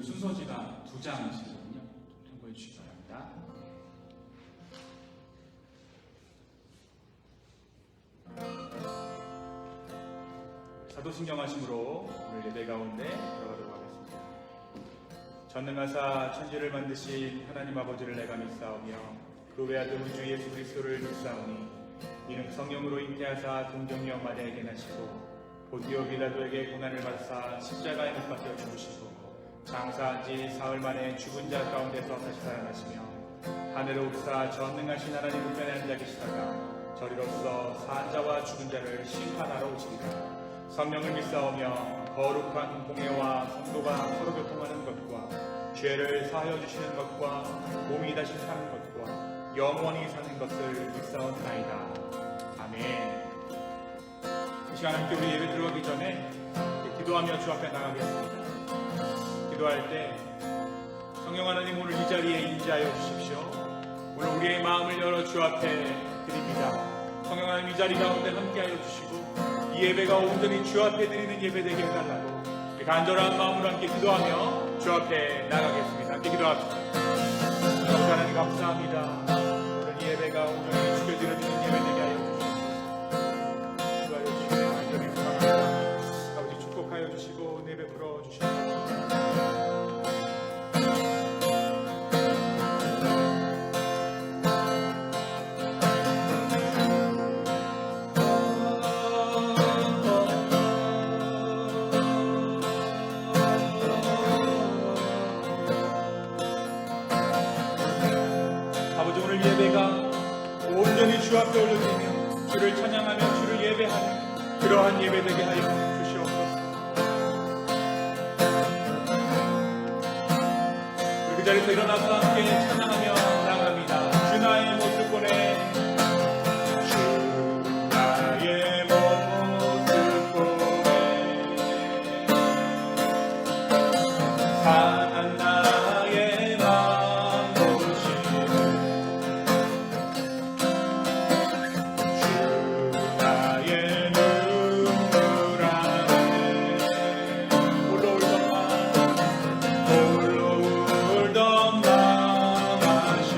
순서지가 2장이시거든요. 참고해 주시기 바랍니다. 사도신경 하심으로 오늘 예배 가운데 들어가도록 하겠습니다. 전능하사 천지를 만드신 하나님 아버지를 내가 믿사오며 그 외아들 우주 예수 그리스도를 믿사오니 이는 성령으로 잉태하사 동정녀 마리아에게 나시고 본디오 빌라도에게 고난을 받사 십자가에 못 박혀 죽으시고 장사한 지 사흘 만에 죽은 자 가운데서 다시 살아나시며 하늘에 오르사 전능하신 하나님 우편에 앉아 계시다가 저리로서 산 자와 죽은 자를 심판하러 오시리라. 성령을 믿사오며 거룩한 공예와 성도가 서로 교통하는 것과 죄를 사하여 주시는 것과 몸이 다시 사는 것과 영원히 사는 것을 믿사옵나이다. 아멘. 이 시간 함께 우리 예배 들어가기 전에 기도하며 주 앞에 나가겠습니다. 기도할 때 성령 하나님 오늘 이 자리에 임재하여 주십시오. 오늘 우리의 마음을 열어 주 앞에 드립니다. 성령 하나님 이 자리 가운데 함께하여 주시고 이 예배가 온전히 주 앞에 드리는 예배 되게 해달라고 간절한 마음으로 함께 기도하며 주 앞에 나가겠습니다. 함께 기도합시다. 하나님 감사합니다. 오늘 이 예배가 온전히 주께 드려지는 예배 되게 하여 주시옵소서. 주하여 주시옵소서. 간절히 감사합니다. 아버지 축복하여 주시고 예배 풀어 주시옵소서. 온전히 주 앞에 올려드리며 주를 찬양하며 주를 예배하는 그러한 예배 되게 하여 주시옵소서. 그 자리에서 일어나서 함께 찬양하며 나갑니다. 주 나의 모습 보내 주 나의 모습 보내 산한 나의 맘 보시네 홀로 울던 맘 하시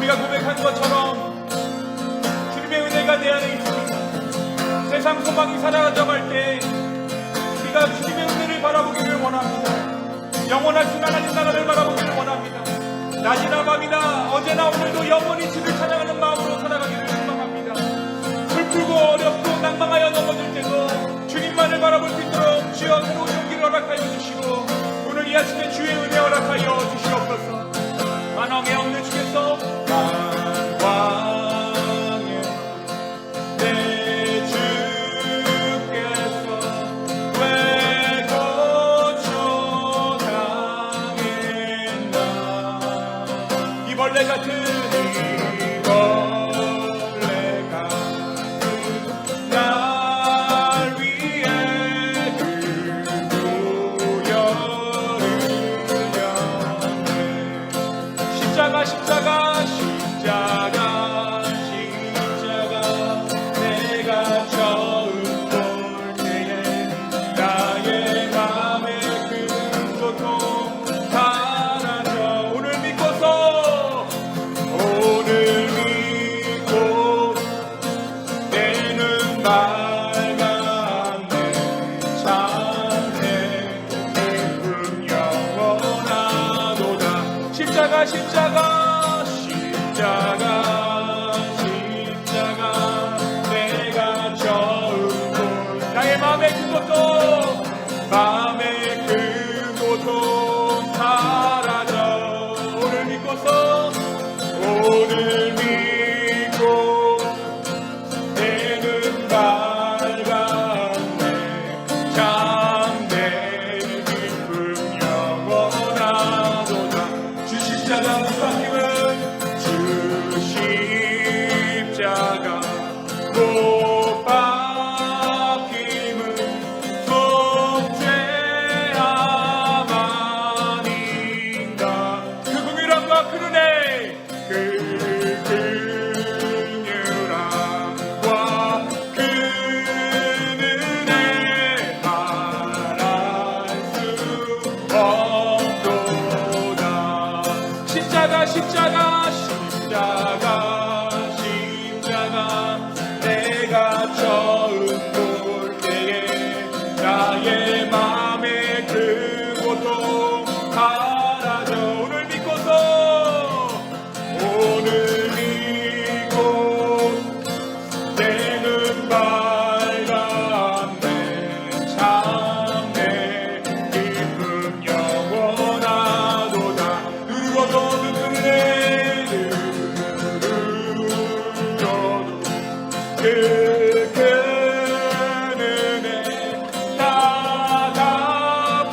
우리가 고백한 것처럼 주님의 은혜가 내 안에 있습니다. 세상 소망이 사라져갈 때 우리가 주님의 은혜를 바라보기를 원합니다. 영원하신 하나님 나라를 바라보기를 원합니다. 낮이나 밤이나 언제나 오늘도 영원히 주를 찬양하는 마음으로 살아가기를 소망합니다. 슬프고 어렵고 낭망하여 넘어질 때도 주님만을 바라볼 수 있도록 주여 새로운 용기를 허락하여 주시고 오늘 이 아침에 주의 은혜 허락하여 주시옵소서. 만왕에 없는 주께서 만왕에 내 주께서 왜 거쳐당했나. 이 벌레 같은 날 위해 십자가 내가 처음 볼 때에 나의 맘의 그 고통 사라져. 오늘 믿고 내는 맑았네. 참내 기쁨 영원하도다. 십자가 내가 처음 본 나의 마음의 그 고통 사라져. 오늘 믿고 내는 밝았네. 참내 기쁨 영원하도다. 주 십자가 못 박힘은 속죄함 아닌가. 그 긍휼함과 그 은혜 말할 수 없도다. 십자가 내가 처음 볼 때에 나의 맘의 그 고통 사라져. 오늘 믿고 내는 밝았네. 참내 기쁨 영원하도다. 누르고도 눈뜨네. 그 은혜 다 갚을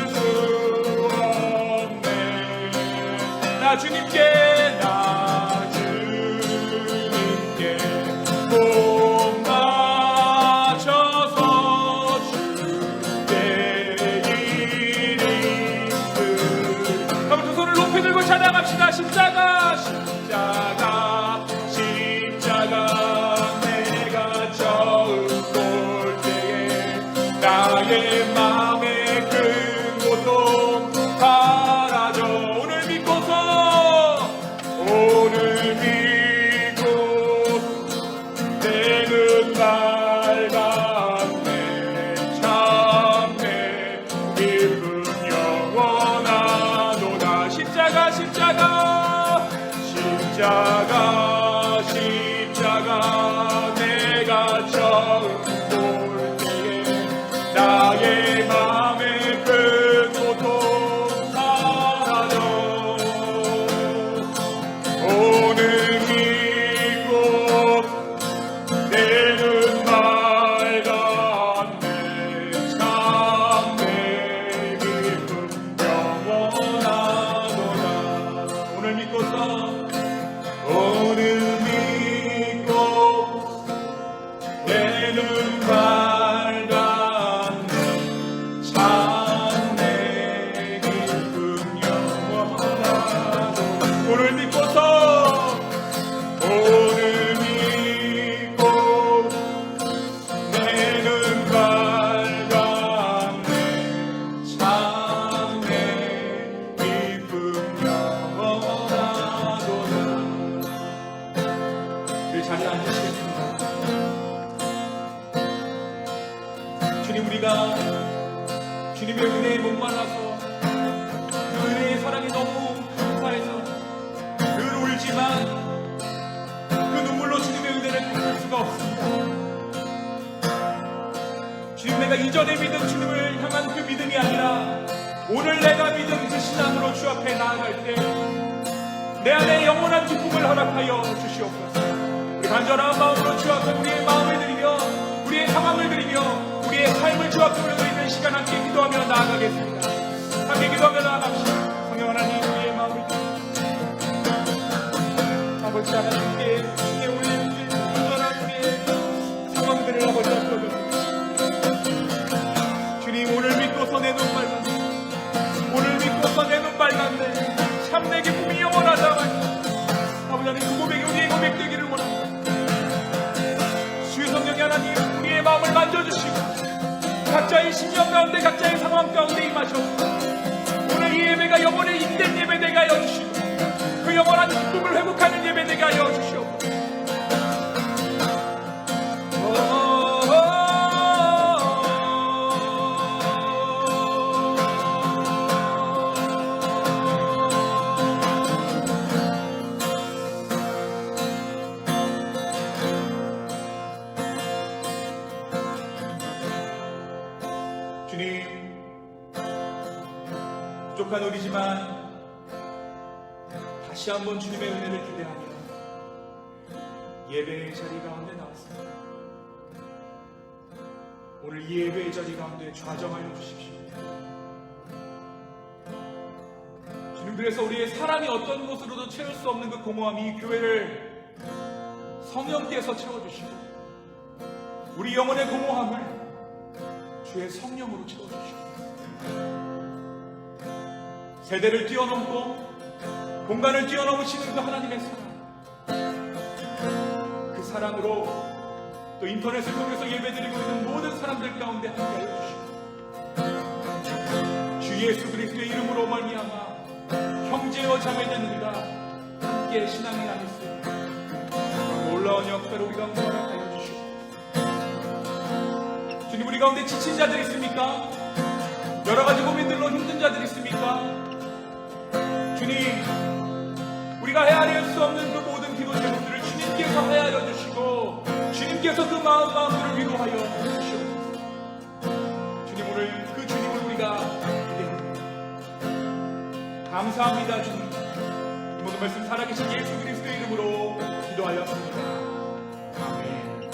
수 없네. 나 주님께 못 맞춰서 주께 일이 그럼 두 손을 높이 들고 찬양합시다. 십자가 내가 처음 볼 때에 나의 맘의 그 고통 사라져. 오늘 믿고 내는 밝았네. 참내 기쁨 영원하도다. 십자가 내가 처음 볼 때에 나의 맘의 그 고통 사라져. 오늘 믿고 내는 밝았네. 참내 기쁨 영원하도다. 오늘 믿고 내는 밝았네. 참내 기쁨 영원하도다. 오늘 믿고 내는 밝았네. 참내 기쁨 영원하도다. 자리에 앉으시겠습니다. 주님, 우리가 주님의 은혜에 목말라서 그 은혜의 사랑이 너무 감사해서 늘 울지만 그 눈물로 주님의 은혜를 갚을 수가 없습니다. 주님, 내가 이전에 믿은 주님을 향한 그 믿음이 아니라 오늘 내가 믿은 그 신앙으로 주 앞에 나아갈 때 내 안에 영원한 기쁨을 허락하여 주시옵소서. 우리 간절한 마음으로 주 앞에 우리의 마음을 드리며 우리의 상황을 드리며 우리의 삶을 주 앞에 올려드리는 시간 함께 기도하며 나아가겠습니다. 함께 기도하며 나아갑시다. 성령 하나님, 우리의 마음을 드립니다. 아버지 하나님께 주께 올리는 간절한 우리의 상황들을 아버지 앞에 올려드립니다. 주님, 오늘 믿고서 내 눈 빨간데, 오늘 믿고서 내 눈 빨간데 참 내 기쁨이 영원하다. 아버지 하나님, 그 고백이 우리의 고백 되기를 원합니다. 주의 성령이 하나님, 우리의 마음을 만져주시고 각자의 심령 가운데 각자의 상황 가운데 임하셔서 오늘 이 예배가 영원의 인된 예배 되게 하여 주시고 그 영원한 기쁨을 회복하는 예배 되게 하여 주시옵소서. 주님, 부족한 우리지만 다시 한번 주님의 은혜를 기대하며 예배의 자리 가운데 나왔습니다. 오늘 이 예배의 자리 가운데 좌정하여 주십시오. 주님, 그래서 우리의 사람이 어떤 곳으로도 채울 수 없는 그 공허함, 이 교회를 성령께서 채워주시고 우리 영혼의 공허함을 주의 성령으로 채워주시옵소서. 세대를 뛰어넘고 공간을 뛰어넘으시는 그 하나님의 사랑, 그 사랑으로 또 인터넷을 통해서 예배드리고 있는 모든 사람들 가운데 함께하여 주시고 주 예수 그리스도의 이름으로 말미암아 형제와 자매된 우리가 함께 신앙을 나눌 수 있는 놀라운 역사를 우리 가운데 허락하여 주시고, 주님, 우리 가운데 지친 자들 있습니까? 여러 가지 고민들로 힘든 자들 있습니까? 주님, 우리가 헤아릴 수 없는 그 모든 기도 제목들을 주님께서 헤아려 주시고 주님께서 그 마음들을 위로하여 주시옵소서. 주님, 오늘 그 주님을 우리가 기대합니다. 감사합니다. 주님, 이 모든 말씀 살아계신 예수 그리스도의 이름으로 기도하였습니다. 아멘.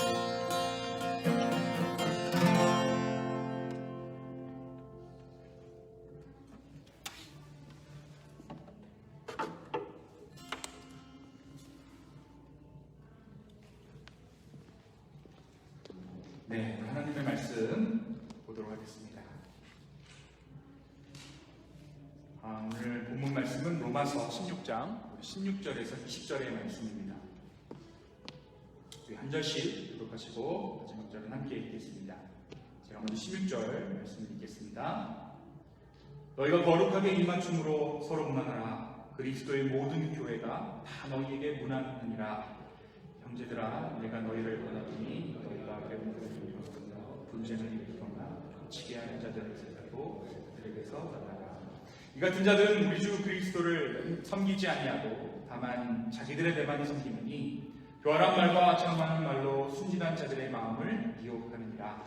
네, 하나님의 말씀 보도록 하겠습니다. 오늘 본문 말씀은 로마서 16장 16절에서 20절의 말씀입니다. 우리 한 절씩 교독하시고 마지막 절은 함께 읽겠습니다. 제가 먼저 16절 말씀을 읽겠습니다. 너희가 거룩하게 입맞춤으로 서로 문안하라. 그리스도의 모든 교회가 다 너희에게 문안하느니라. 형제들아, 내가 너희를 권하노니 너희가 배운 것을 분쟁을 일으키거나 치게 하는 자들을 제자고 그들에게서 떠나라. 이 같은 자들은 우리 주 그리스도를 섬기지 아니하고 다만 자기들의 대만을 섬기느니 교활한 말과 장만한 말로 순진한 자들의 마음을 미혹하느니라.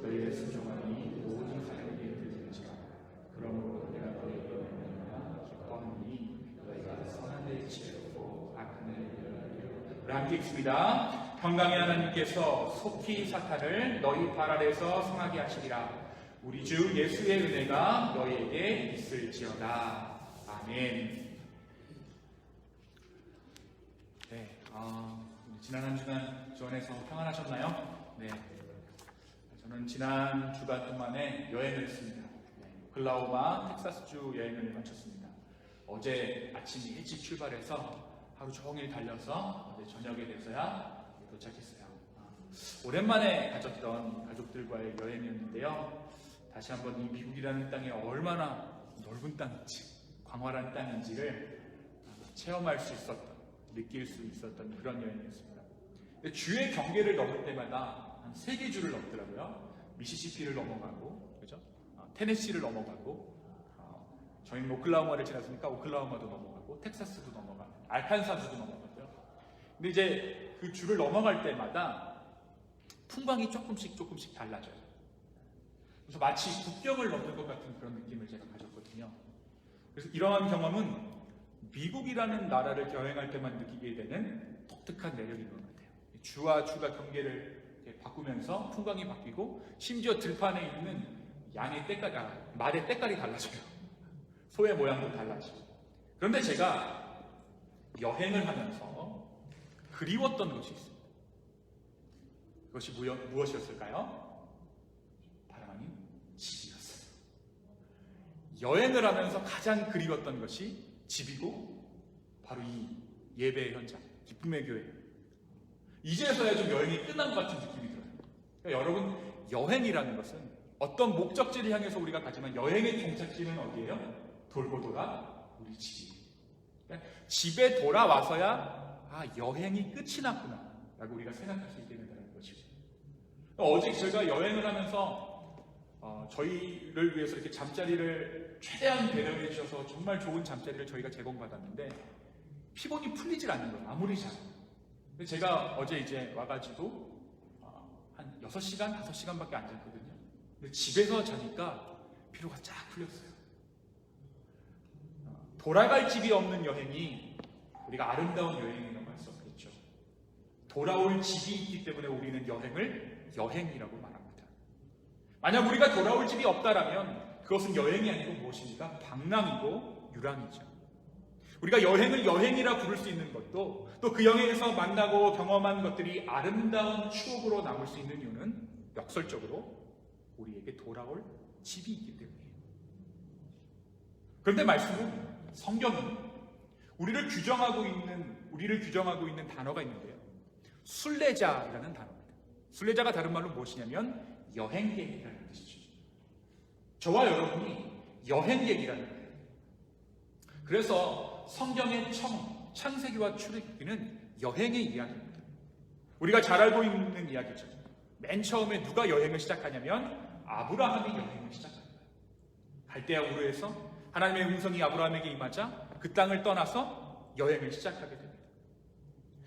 너희의 순종하니 모든 사람에게 들리는지라. 그러므로 내가 너희에게 명하노니 기뻐하니 너희가 선한 데에 치르고 악한 데에 열하리라. 우리 함께 읽습니다. 평강의 하나님께서 속히 사탄을 너희 발 아래에서 성하게 하시리라. 우리 주 예수의 은혜가 너희에게 있을지어다. 아멘. 네, 지난 한 주간 주안에서 평안하셨나요? 네, 저는 지난 주간 동안에 여행을 했습니다. 오클라호마, 텍사스주 여행을 마쳤습니다. 어제 아침 일찍 출발해서 하루 종일 달려서 어제 저녁에 돼서야 도착했어요. 오랜만에 가졌던 가족들과의 여행이었는데요. 다시 한번 이 미국이라는 땅이 얼마나 넓은 땅인지, 광활한 땅인지를 체험할 수 있었던, 느낄 수 있었던 그런 여행이었습니다. 근데 주의 경계를 넘을 때마다 한 3개 주를 넘더라고요. 미시시피를 넘어가고, 그죠? 테네시를 넘어가고, 저희는 오클라호마를 지났으니까 오클라호마도 넘어가고, 텍사스도 넘어가고, 알칸사스도 넘어가고요. 근데 이제 그 주를 넘어갈 때마다 풍광이 조금씩 달라져요. 그래서 마치 국경을 넘는 것 같은 그런 느낌을 제가 가졌거든요. 그래서 이러한 경험은 미국이라는 나라를 여행할 때만 느끼게 되는 독특한 매력인 것 같아요. 주와 주가 경계를 바꾸면서 풍광이 바뀌고, 심지어 들판에 있는 양의 때깔이, 말의 때깔이 달라져요. 소의 모양도 달라지고. 그런데 제가 여행을 하면서 그리웠던 것이 있습니다. 그것이 무엇이었을까요? 바로 아닌 집이었어요. 여행을 하면서 가장 그리웠던 것이 집이고, 바로 이 예배의 현장, 기쁨의 교회. 이제서야 좀 여행이 끝난 것 같은 느낌이 들어요. 그러니까 여러분, 여행이라는 것은 어떤 목적지를 향해서 우리가 가지만 여행의 종착지는 어디예요? 돌고 돌아 우리 집이에요. 그러니까 집에 돌아와서야 여행이 끝이 났구나 라고 우리가 생각할 수 있게 된다는 것이죠. 어제 제가 여행을 하면서 저희를 위해서 이렇게 잠자리를 최대한 배려해 주셔서 정말 좋은 잠자리를 저희가 제공받았는데 피곤이 풀리질 않는 거예요. 아무리 자도. 제가 어제 이제 와가지고 한 6시간, 5시간밖에 안 잤거든요. 근데 집에서 자니까 피로가 쫙 풀렸어요. 돌아갈 집이 없는 여행이 우리가 아름다운 여행이라고 할 수 없겠죠. 돌아올 집이 있기 때문에 우리는 여행을 여행이라고 말합니다. 만약 우리가 돌아올 집이 없다라면 그것은 여행이 아니고 무엇입니까? 방랑이고 유랑이죠. 우리가 여행을 여행이라 부를 수 있는 것도, 또 그 여행에서 만나고 경험한 것들이 아름다운 추억으로 남을 수 있는 이유는 역설적으로 우리에게 돌아올 집이 있기 때문이에요. 그런데 말씀은, 성경은 우리를 규정하고 있는 단어가 있는데요. 순례자라는 단어입니다. 순례자가 다른 말로 무엇이냐면 여행객이라는 뜻이죠. 저와 여러분이 여행객이라는 거예요. 그래서 성경의 창세기와 출애굽기는 여행의 이야기입니다. 우리가 잘 알고 있는 이야기죠. 맨 처음에 누가 여행을 시작하냐면 아브라함이 여행을 시작합니다. 갈대아 우르에서 하나님의 음성이 아브라함에게 임하자 그 땅을 떠나서 여행을 시작하게 됩니다.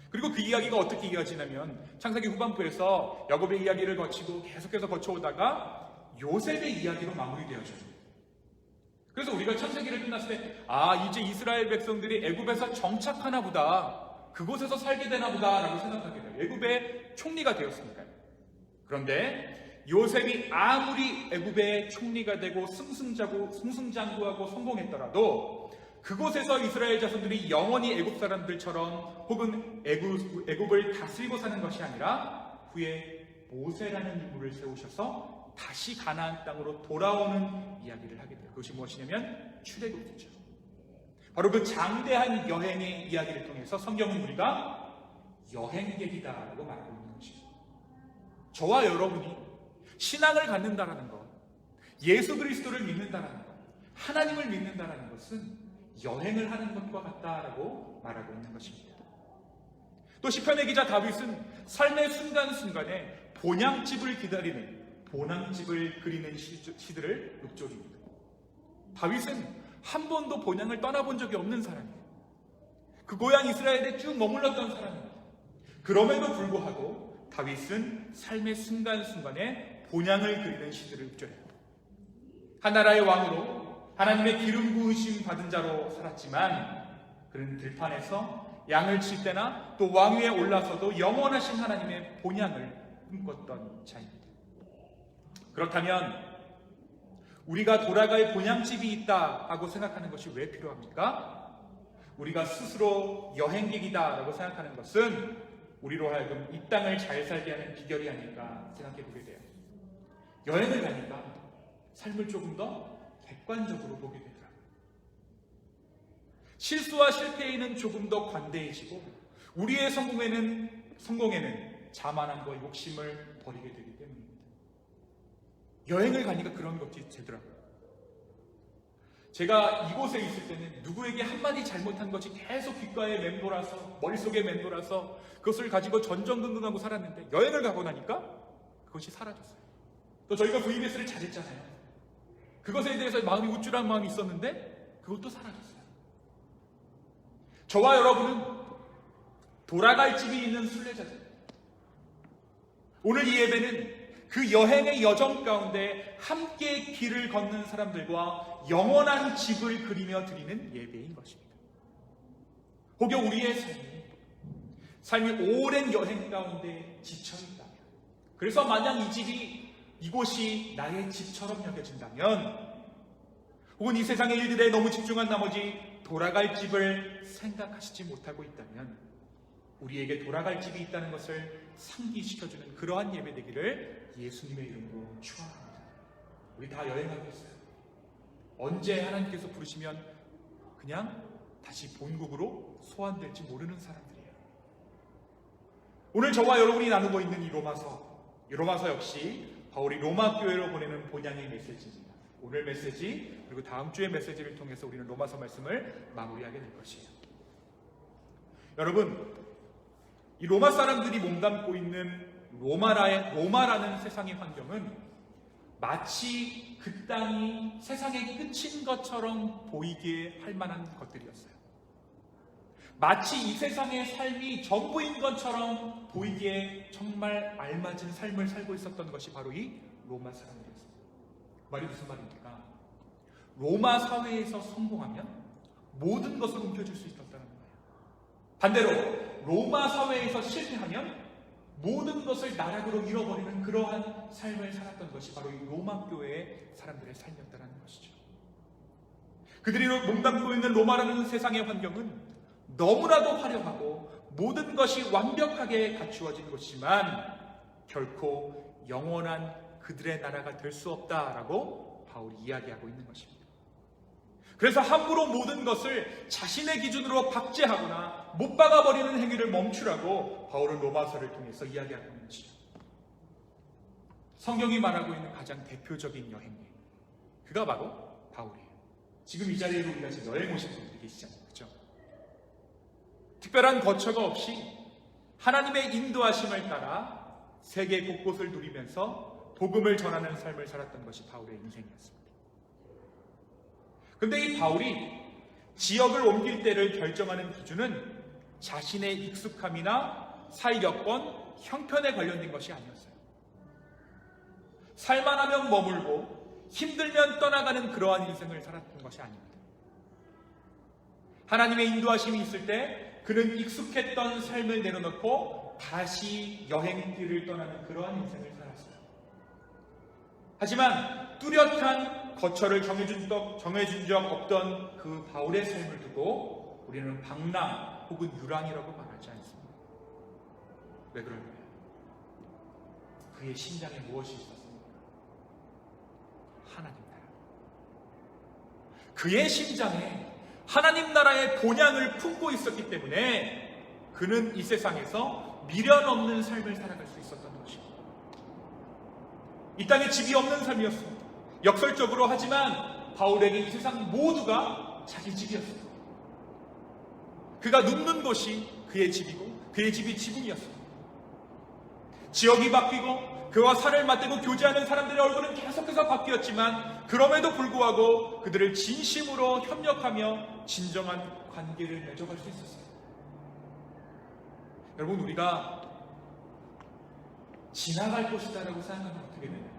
그리고 그 이야기가 어떻게 이어지냐면 창세기 후반부에서 야곱의 이야기를 거치고 계속해서 거쳐오다가 요셉의 이야기로 마무리되어져요. 그래서 우리가 창세기를 끝났을 때 이제 이스라엘 백성들이 애굽에서 정착하나 보다, 그곳에서 살게 되나 보다 라고 생각하게 돼요. 애굽의 총리가 되었으니까요. 그런데 요셉이 아무리 애굽의 총리가 되고 승승장구하고 성공했더라도 그곳에서 이스라엘 자손들이 영원히 애굽 사람들처럼 혹은 애굽을 다스리고 사는 것이 아니라 후에 모세라는 인물을 세우셔서 다시 가나안 땅으로 돌아오는 이야기를 하게 돼요. 그것이 무엇이냐면 출애굽이죠. 바로 그 장대한 여행의 이야기를 통해서 성경은 우리가 여행객이다라고 말하고 있는 것이죠. 저와 여러분이 신앙을 갖는다라는 것, 예수 그리스도를 믿는다라는 것, 하나님을 믿는다라는 것은 여행을 하는 것과 같다라고 말하고 있는 것입니다. 또 시편의 기자 다윗은 삶의 순간순간에 본향집을 기다리는, 본향집을 그리는 시들을 읊조립니다. 다윗은 한 번도 본향을 떠나본 적이 없는 사람이에요. 그 고향 이스라엘에 쭉 머물렀던 사람입니다. 그럼에도 불구하고 다윗은 삶의 순간순간에 본향을 그리는 시들을 읊조려요. 한 나라의 왕으로 하나님의 기름 부으심 받은 자로 살았지만 그는 들판에서 양을 칠 때나 또 왕위에 올라서도 영원하신 하나님의 본향을 꿈꿨던 자입니다. 그렇다면 우리가 돌아갈 본향집이 있다 하고 생각하는 것이 왜 필요합니까? 우리가 스스로 여행객이다 라고 생각하는 것은 우리로 하여금 이 땅을 잘 살게 하는 비결이 아닐까 생각해 보게 돼요. 여행을 가니까 삶을 조금 더 객관적으로 보게 되더라고요. 실수와 실패에는 조금 더 관대해지고 우리의 성공에는 자만함과 욕심을 버리게 되기 때문입니다. 여행을 가니까 그런 것이 되더라고요. 제가 이곳에 있을 때는 누구에게 한마디 잘못한 것이 계속 귓가에 맴돌아서 머릿속에 맴돌아서 그것을 가지고 전전긍긍하고 살았는데 여행을 가고 나니까 그것이 사라졌어요. 또 저희가 VBS를 잘했잖아요. 그것에 대해서 마음이 우쭐한 마음이 있었는데 그것도 사라졌어요. 저와 여러분은 돌아갈 집이 있는 순례자들. 오늘 이 예배는 그 여행의 여정 가운데 함께 길을 걷는 사람들과 영원한 집을 그리며 드리는 예배인 것입니다. 혹여 우리의 삶이 오랜 여행 가운데 지쳐있다면, 그래서 만약 이 집이 이곳이 나의 집처럼 여겨진다면, 혹은 이 세상의 일들에 너무 집중한 나머지 돌아갈 집을 생각하시지 못하고 있다면, 우리에게 돌아갈 집이 있다는 것을 상기시켜주는 그러한 예배 되기를 예수님의 이름으로 축원합니다. 우리 다 여행하고 있어요. 언제 하나님께서 부르시면 그냥 다시 본국으로 소환될지 모르는 사람들이에요. 오늘 저와 여러분이 나누고 있는 이 로마서 역시 바울이 로마 교회로 보내는 본향의 메시지입니다. 오늘 메시지 그리고 다음 주의 메시지를 통해서 우리는 로마서 말씀을 마무리하게 될 것이에요. 여러분, 이 로마 사람들이 몸담고 있는 로마라는 세상의 환경은 마치 그 땅이 세상의 끝인 것처럼 보이게 할 만한 것들이었어요. 마치 이 세상의 삶이 전부인 것처럼 보이기에 정말 알맞은 삶을 살고 있었던 것이 바로 이 로마 사람들이었어요. 말이 무슨 말입니까? 로마 사회에서 성공하면 모든 것을 옮겨줄 수 있었다는 거예요. 반대로 로마 사회에서 실패하면 모든 것을 나락으로 잃어버리는 그러한 삶을 살았던 것이 바로 이 로마 교회의 사람들의 삶이었다는 것이죠. 그들이 몸담고 있는 로마라는 세상의 환경은 너무나도 화려하고 모든 것이 완벽하게 갖추어진 곳이지만 결코 영원한 그들의 나라가 될 수 없다라고 바울이 이야기하고 있는 것입니다. 그래서 함부로 모든 것을 자신의 기준으로 박제하거나 못 박아버리는 행위를 멈추라고 바울은 로마서를 통해서 이야기하고 있는 것이죠. 성경이 말하고 있는 가장 대표적인 여행객, 그가 바로 바울이에요. 지금 이 자리에 우리가 지금 여행 오신 분들이 계시잖아요. 그렇죠? 특별한 거처가 없이 하나님의 인도하심을 따라 세계 곳곳을 누리면서 복음을 전하는 삶을 살았던 것이 바울의 인생이었습니다. 그런데 이 바울이 지역을 옮길 때를 결정하는 기준은 자신의 익숙함이나 사회여건, 형편에 관련된 것이 아니었어요. 살만하면 머물고 힘들면 떠나가는 그러한 인생을 살았던 것이 아닙니다. 하나님의 인도하심이 있을 때 그는 익숙했던 삶을 내려놓고 다시 여행길을 떠나는 그러한 인생을 살았어요. 하지만 뚜렷한 거처를 정해준 적 없던 그 바울의 삶을 두고 우리는 방랑 혹은 유랑이라고 말하지 않습니다. 왜 그럴까요? 그의 심장에 무엇이 있었습니까? 하나님 나라. 그의 심장에 하나님 나라의 본향을 품고 있었기 때문에 그는 이 세상에서 미련 없는 삶을 살아갈 수 있었던 것입니다. 이 땅에 집이 없는 삶이었습니다. 역설적으로 하지만 바울에게 이 세상 모두가 자기 집이었습니다. 그가 눕는 곳이 그의 집이고 그의 집이 지붕이었습니다. 지역이 바뀌고 그와 살을 맞대고 교제하는 사람들의 얼굴은 계속해서 바뀌었지만 그럼에도 불구하고 그들을 진심으로 협력하며 진정한 관계를 맺어갈 수 있었어요. 여러분, 우리가 지나갈 곳이다라고 생각하면 어떻게 되나요?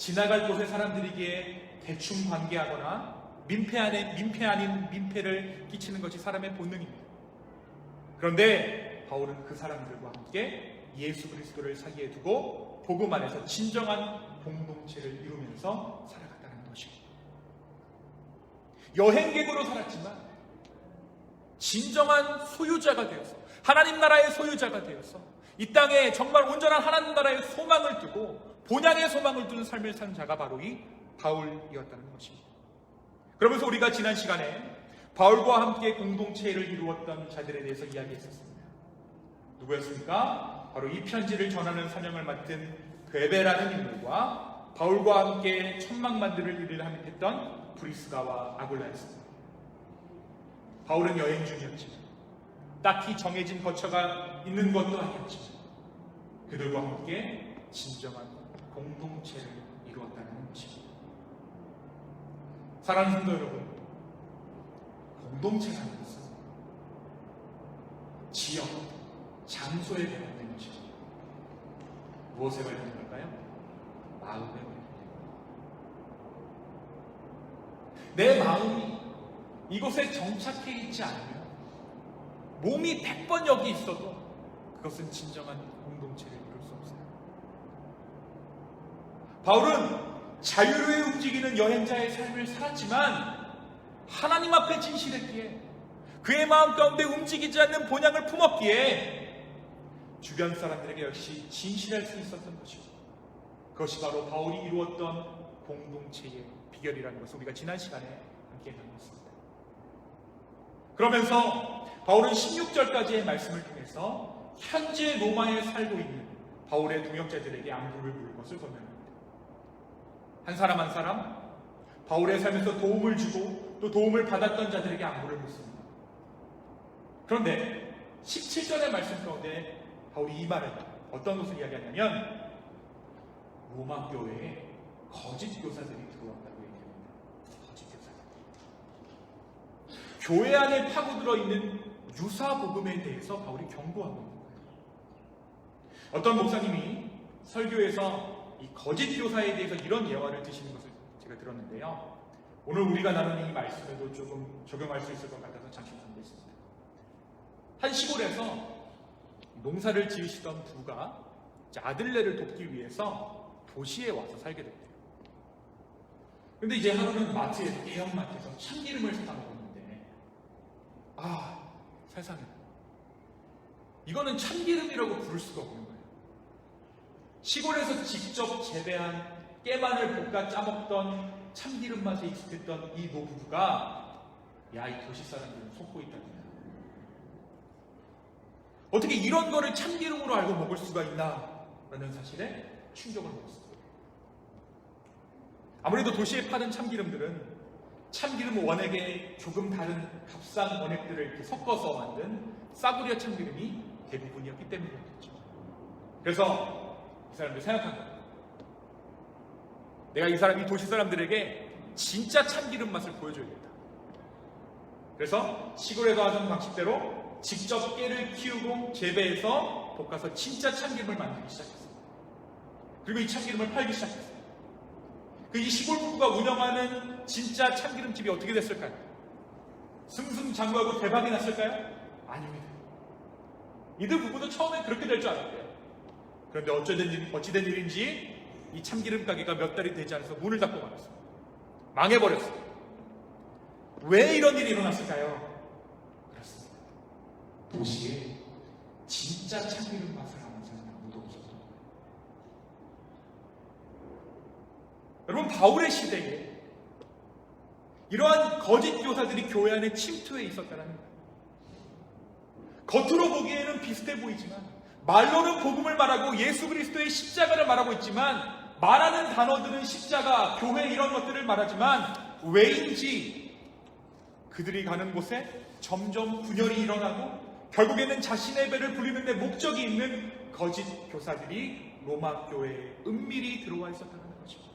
지나갈 곳의 사람들에게 대충 관계하거나 민폐 아닌 민폐를 끼치는 것이 사람의 본능입니다. 그런데 바울은 그 사람들과 함께 예수 그리스도를 사이에 두고 복음 안에서 진정한 공동체를 이루면서 살아갔다는 것입니다. 여행객으로 살았지만 진정한 소유자가 되어서 하나님 나라의 소유자가 되어서 이 땅에 정말 온전한 하나님 나라의 소망을 두고 본향의 소망을 두는 삶을 산 자가 바로 이 바울이었다는 것입니다. 그러면서 우리가 지난 시간에 바울과 함께 공동체를 이루었던 자들에 대해서 이야기했었습니다. 누구였습니까? 바로 이 편지를 전하는 사명을 맡은 베베라는 인물과 바울과 함께 천막 만드는 일을 했던 브리스가와 아굴라였습니다. 바울은 여행 중이었지만 딱히 정해진 거처가 있는 것도 아니었지만 그들과 함께 진정한 공동체를 이루었다는 것입니다. 사랑하는 성도 여러분, 공동체라는 것은 지역, 장소에 관련된 것입니다. 무엇에 관련된 걸까요? 마음에 관련된 겁니다. 내 마음이 이곳에 정착해 있지 않으면 몸이 100번 여기 있어도 그것은 진정한 공동체를 이룰 수 없어요. 바울은 자유로이 움직이는 여행자의 삶을 살았지만 하나님 앞에 진실했기에 그의 마음 가운데 움직이지 않는 본향을 품었기에 주변 사람들에게 역시 진실할 수 있었던 것이고 그것이 바로 바울이 이루었던 공동체의 비결이라는 것을 우리가 지난 시간에 함께 나눴습니다. 그러면서 바울은 16절까지의 말씀을 통해서 현재 로마에 살고 있는 바울의 동역자들에게 안부를 물 것을 권면합니다. 한 사람 한 사람 바울의 삶에서 도움을 주고 또 도움을 받았던 자들에게 안부를 묻습니다. 그런데 17절의 말씀 가운데 바울이 이 말을 어떤 것을 이야기하냐면 로마 교회에 거짓 교사들이 들어왔다고 얘기합니다. 거짓 교사들. 교회 안에 파고들어 있는 유사 복음에 대해서 바울이 경고하는 거예요. 어떤 목사님이 설교에서 이 거짓 교사에 대해서 이런 예화를 드시는 것을 제가 들었는데요. 오늘 우리가 나누는 이 말씀에도 조금 적용할 수 있을 것 같아서 잠시 준비했습니다. 한 시골에서 농사를 지으시던 부부가 아들네를 돕기 위해서 도시에 와서 살게 됐대요. 근데 이제 하루는 마트에서, 대형마트에서 참기름을 사다 먹었는데 세상에 이거는 참기름이라고 부를 수가 없는 거예요. 시골에서 직접 재배한 깨마늘 볶아 짜먹던 참기름 맛에 익숙했던 이 노부부가 이 도시 사람들은 속고 있다니 어떻게 이런 거를 참기름으로 알고 먹을 수가 있나 라는 사실에 충격을 먹었어요. 아무래도 도시에 파는 참기름들은 참기름 원액에 조금 다른 값싼 원액들을 이렇게 섞어서 만든 싸구려 참기름이 대부분이었기 때문이었겠죠. 그래서 이 사람들이 생각한 거예요. 내가 이 도시 사람들에게 진짜 참기름 맛을 보여줘야겠다. 그래서 시골에서 하던 방식대로 직접 깨를 키우고 재배해서 볶아서 진짜 참기름을 만들기 시작했어요. 그리고 이 참기름을 팔기 시작했어요. 이 시골 부부가 운영하는 진짜 참기름집이 어떻게 됐을까요? 승승장구하고 대박이 났을까요? 아닙니다. 이들 부부도 처음에 그렇게 될 줄 알았대요. 그런데 어찌된 일인지 이 참기름 가게가 몇 달이 되지 않아서 문을 닫고 말았어요. 망해버렸어요. 왜 이런 일이 일어났을까요? 그렇습니다. 도시에 진짜 참기름 맛을 아는 사람이 아무도 없었던 거예요. 여러분, 바울의 시대에 이러한 거짓 교사들이 교회 안에 침투해 있었다는 거예요. 겉으로 보기에는 비슷해 보이지만 말로는 복음을 말하고 예수 그리스도의 십자가를 말하고 있지만 말하는 단어들은 십자가, 교회 이런 것들을 말하지만 왜인지 그들이 가는 곳에 점점 분열이 일어나고 결국에는 자신의 배를 불리는 데 목적이 있는 거짓 교사들이 로마 교회에 은밀히 들어와 있었다는 것입니다.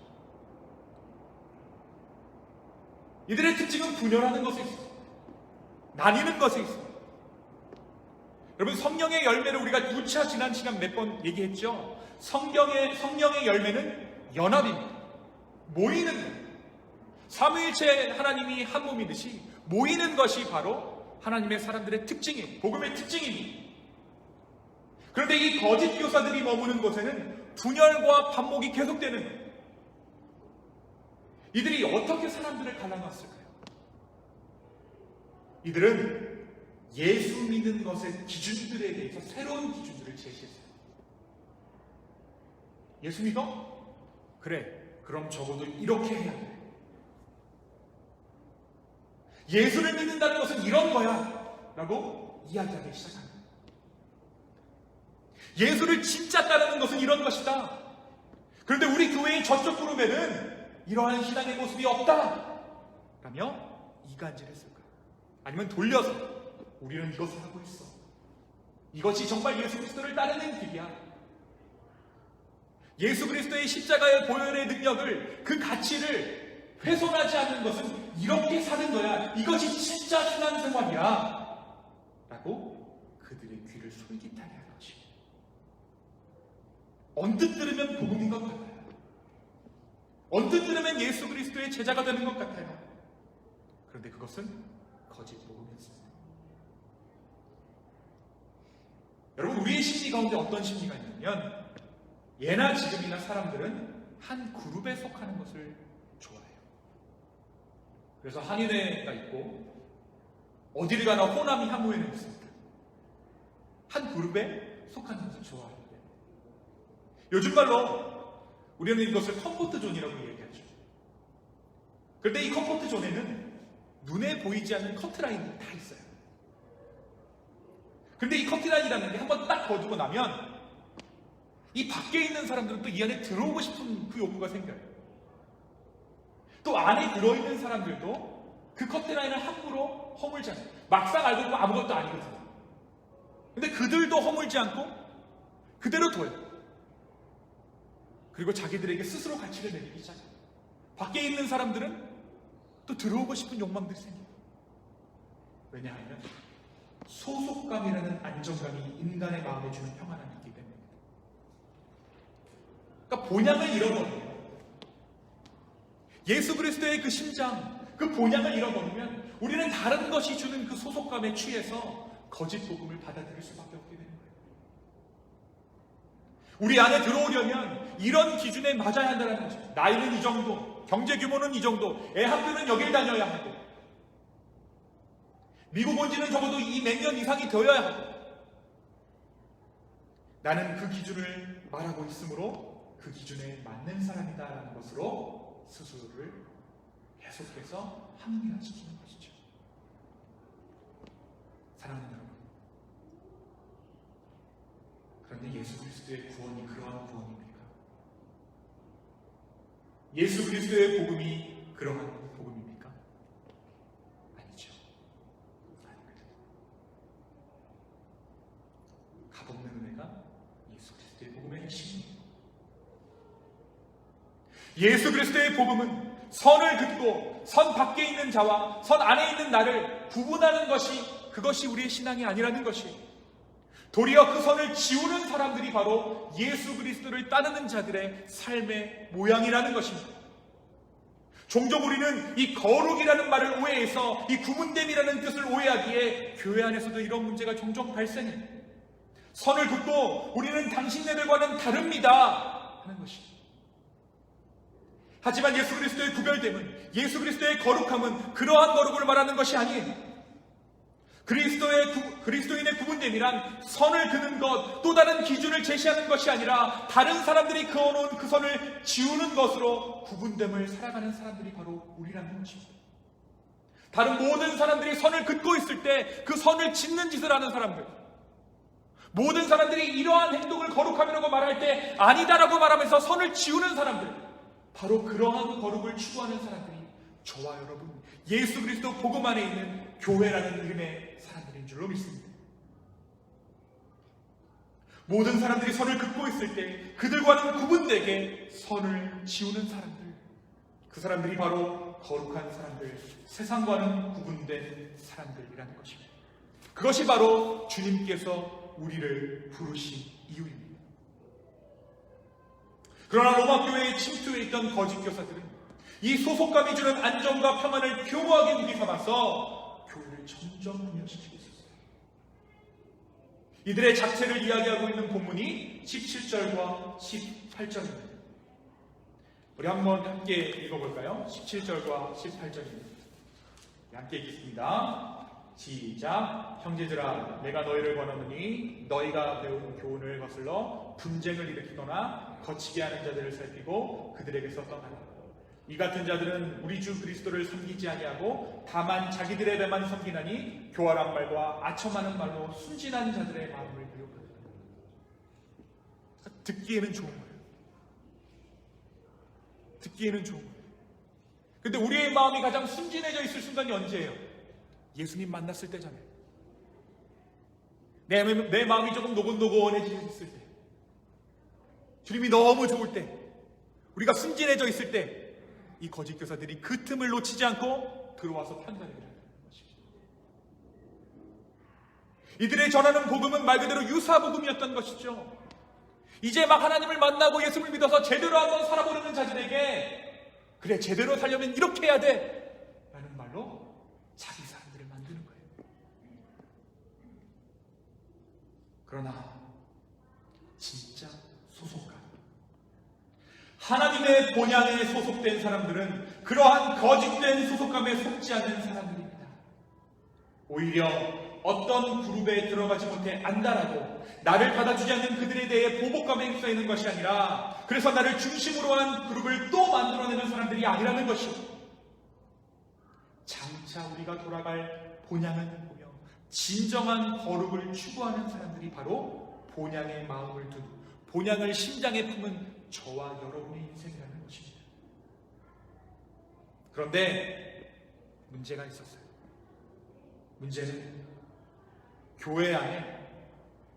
이들의 특징은 분열하는 것에 있습니다. 나뉘는 것에 있습니다. 여러분, 성령의 열매를 우리가 2차 지난 시간 몇 번 얘기했죠. 성령의 열매는 연합입니다. 모이는 것. 삼위일체 하나님이 한 몸이듯이 모이는 것이 바로 하나님의 사람들의 특징이에요. 복음의 특징입니다. 그런데 이 거짓 교사들이 머무는 곳에는 분열과 반목이 계속되는 거예요. 이들이 어떻게 사람들을 갈라놨을까요? 이들은 예수 믿는 것의 기준들에 대해서 새로운 기준들을 제시했어요. 예수 믿어? 그래, 그럼 적어도 이렇게 해야 돼. 예수를 믿는다는 것은 이런 거야 라고 이야기하기 시작합니다. 예수를 진짜 따르는 것은 이런 것이다. 그런데 우리 교회의 저쪽 그룹에는 이러한 신앙의 모습이 없다 라며 이간질했을까요? 아니면 돌려서 우리는 이것을 하고 있어, 이것이 정말 예수 그리스도를 따르는 길이야, 예수 그리스도의 십자가의 보혈의 능력을, 그 가치를 훼손하지 않는 것은 이렇게 사는 거야, 이것이 진짜 신앙생활이야 라고 그들의 귀를 솔깃하게 하는 것입니다. 언뜻 들으면 복음인 것 같아요. 언뜻 들으면 예수 그리스도의 제자가 되는 것 같아요. 그런데 그것은 거짓 복음이었습니다. 여러분, 우리의 심리 가운데 어떤 심리가 있냐면, 예나 지금이나 사람들은 한 그룹에 속하는 것을 좋아해요. 그래서 한인회가 있고 어디를 가나 호남이 향후에는 있습니다. 한 그룹에 속하는 것을 좋아해요. 요즘 말로 우리는 이것을 컴포트 존이라고 얘기하죠. 그런데 이 컴포트 존에는 눈에 보이지 않는 커트라인이 다 있어요. 그런데 이 커트라인이라는 게 한번 딱 거두고 나면 이 밖에 있는 사람들은 또 이 안에 들어오고 싶은 그 욕구가 생겨요. 또 안에 들어있는 사람들도 그 커트라인을 함부로 허물지 않아요. 막상 알고 보면 아무것도 아니거든요. 근데 그들도 허물지 않고 그대로 둬요. 그리고 자기들에게 스스로 가치를 내리기 시작해요. 밖에 있는 사람들은 또 들어오고 싶은 욕망들이 생겨요. 왜냐하면 소속감이라는 안정감이 인간의 마음에 주는 평안함이 있기 때문입니다. 그러니까 본향을 잃어버려요. 예수 그리스도의 그 심장, 그 본향을 잃어버리면 우리는 다른 것이 주는 그 소속감에 취해서 거짓 복음을 받아들일 수밖에 없게 되는 거예요. 우리 안에 들어오려면 이런 기준에 맞아야 한다는 거죠. 나이는 이 정도, 경제 규모는 이 정도, 애 학교는 여길 다녀야 하고, 미국 온 지는 적어도 이 몇 년 이상이 되어야 하고, 나는 그 기준을 말하고 있으므로 그 기준에 맞는 사람이다라는 것으로 스스로를 계속해서 합리화시키는 것이죠. 사랑하는 여러분, 그런데 예수 그리스도의 구원이 그러한 구원입니까? 예수 그리스도의 복음이 그러한 복음입니까? 아니죠. 아닙니다. 값없는 은혜가 예수 그리스도의 복음의 핵심입니다. 예수 그리스도의 복음은 선을 긋고 선 밖에 있는 자와 선 안에 있는 나를 구분하는 것이, 그것이 우리의 신앙이 아니라는 것이에요. 도리어 그 선을 지우는 사람들이 바로 예수 그리스도를 따르는 자들의 삶의 모양이라는 것입니다. 종종 우리는 이 거룩이라는 말을 오해해서 이 구분됨이라는 뜻을 오해하기에 교회 안에서도 이런 문제가 종종 발생해요. 선을 긋고 우리는 당신네들과는 다릅니다 하는 것입니다. 하지만 예수 그리스도의 구별됨은, 예수 그리스도의 거룩함은 그러한 거룩을 말하는 것이 아니에요. 그리스도인의 구분됨이란 선을 그는 것, 또 다른 기준을 제시하는 것이 아니라 다른 사람들이 그어놓은 그 선을 지우는 것으로 구분됨을 살아가는 사람들이 바로 우리라는 것입니다. 다른 모든 사람들이 선을 긋고 있을 때 그 선을 짓는 짓을 하는 사람들, 모든 사람들이 이러한 행동을 거룩함이라고 말할 때 아니다라고 말하면서 선을 지우는 사람들, 바로 그러한 거룩을 추구하는 사람들이 저와 여러분, 예수 그리스도 복음 안에 있는 교회라는 이름의 사람들인 줄로 믿습니다. 모든 사람들이 선을 긋고 있을 때 그들과는 구분되게 선을 지우는 사람들, 그 사람들이 바로 거룩한 사람들, 세상과는 구분된 사람들이라는 것입니다. 그것이 바로 주님께서 우리를 부르신 이유입니다. 그러나 로마 교회에 침투해 있던 거짓 교사들은 이 소속감이 주는 안정과 평안을 교묘하게 무기 삼아서 교회를 점점 분열시키고 있었어요. 이들의 자체를 이야기하고 있는 본문이 17절과 18절입니다. 우리 한번 함께 읽어볼까요? 17절과 18절입니다. 함께 읽겠습니다. 시작. 형제들아, 내가 너희를 권하노니 너희가 배운 교훈을 거슬러 분쟁을 일으키거나 거치게 하는 자들을 살피고 그들에게서 떠나라. 이 같은 자들은 우리 주 그리스도를 섬기지 아니하고 다만 자기들의 배만 섬기나니 교활한 말과 아첨하는 말로 순진한 자들의 마음을 미혹하더라. 듣기에는 좋은 거예요. 듣기에는 좋은 거예요. 근데 우리의 마음이 가장 순진해져 있을 순간이 언제예요? 예수님 만났을 때잖아요. 내 마음이 조금 노곤노곤해질 때, 주님이 너무 좋을 때, 우리가 순진해져 있을 때, 이 거짓 교사들이 그 틈을 놓치지 않고 들어와서 편단을 일어나는 것입니다. 이들의 전하는 복음은 말 그대로 유사복음이었던 것이죠. 이제 막 하나님을 만나고 예수를 믿어서 제대로 한번 살아보려는 자들에게, 그래 제대로 살려면 이렇게 해야 돼 라는 말로 자기 사람들을 만드는 거예요. 그러나 진짜 소속감, 하나님의 본향에 소속된 사람들은 그러한 거짓된 소속감에 속지 않는 사람들입니다. 오히려 어떤 그룹에 들어가지 못해 안달하고 나를 받아주지 않는 그들에 대해 보복감에 휩싸여 있는 것이 아니라, 그래서 나를 중심으로 한 그룹을 또 만들어내는 사람들이 아니라는 것이오. 장차 우리가 돌아갈 본향을 보며 진정한 거룩을 추구하는 사람들이 바로 본향의 마음을 두고 본향을 심장에 품은 저와 여러분의 인생이라는 것입니다. 그런데 문제가 있었어요. 문제는 교회 안에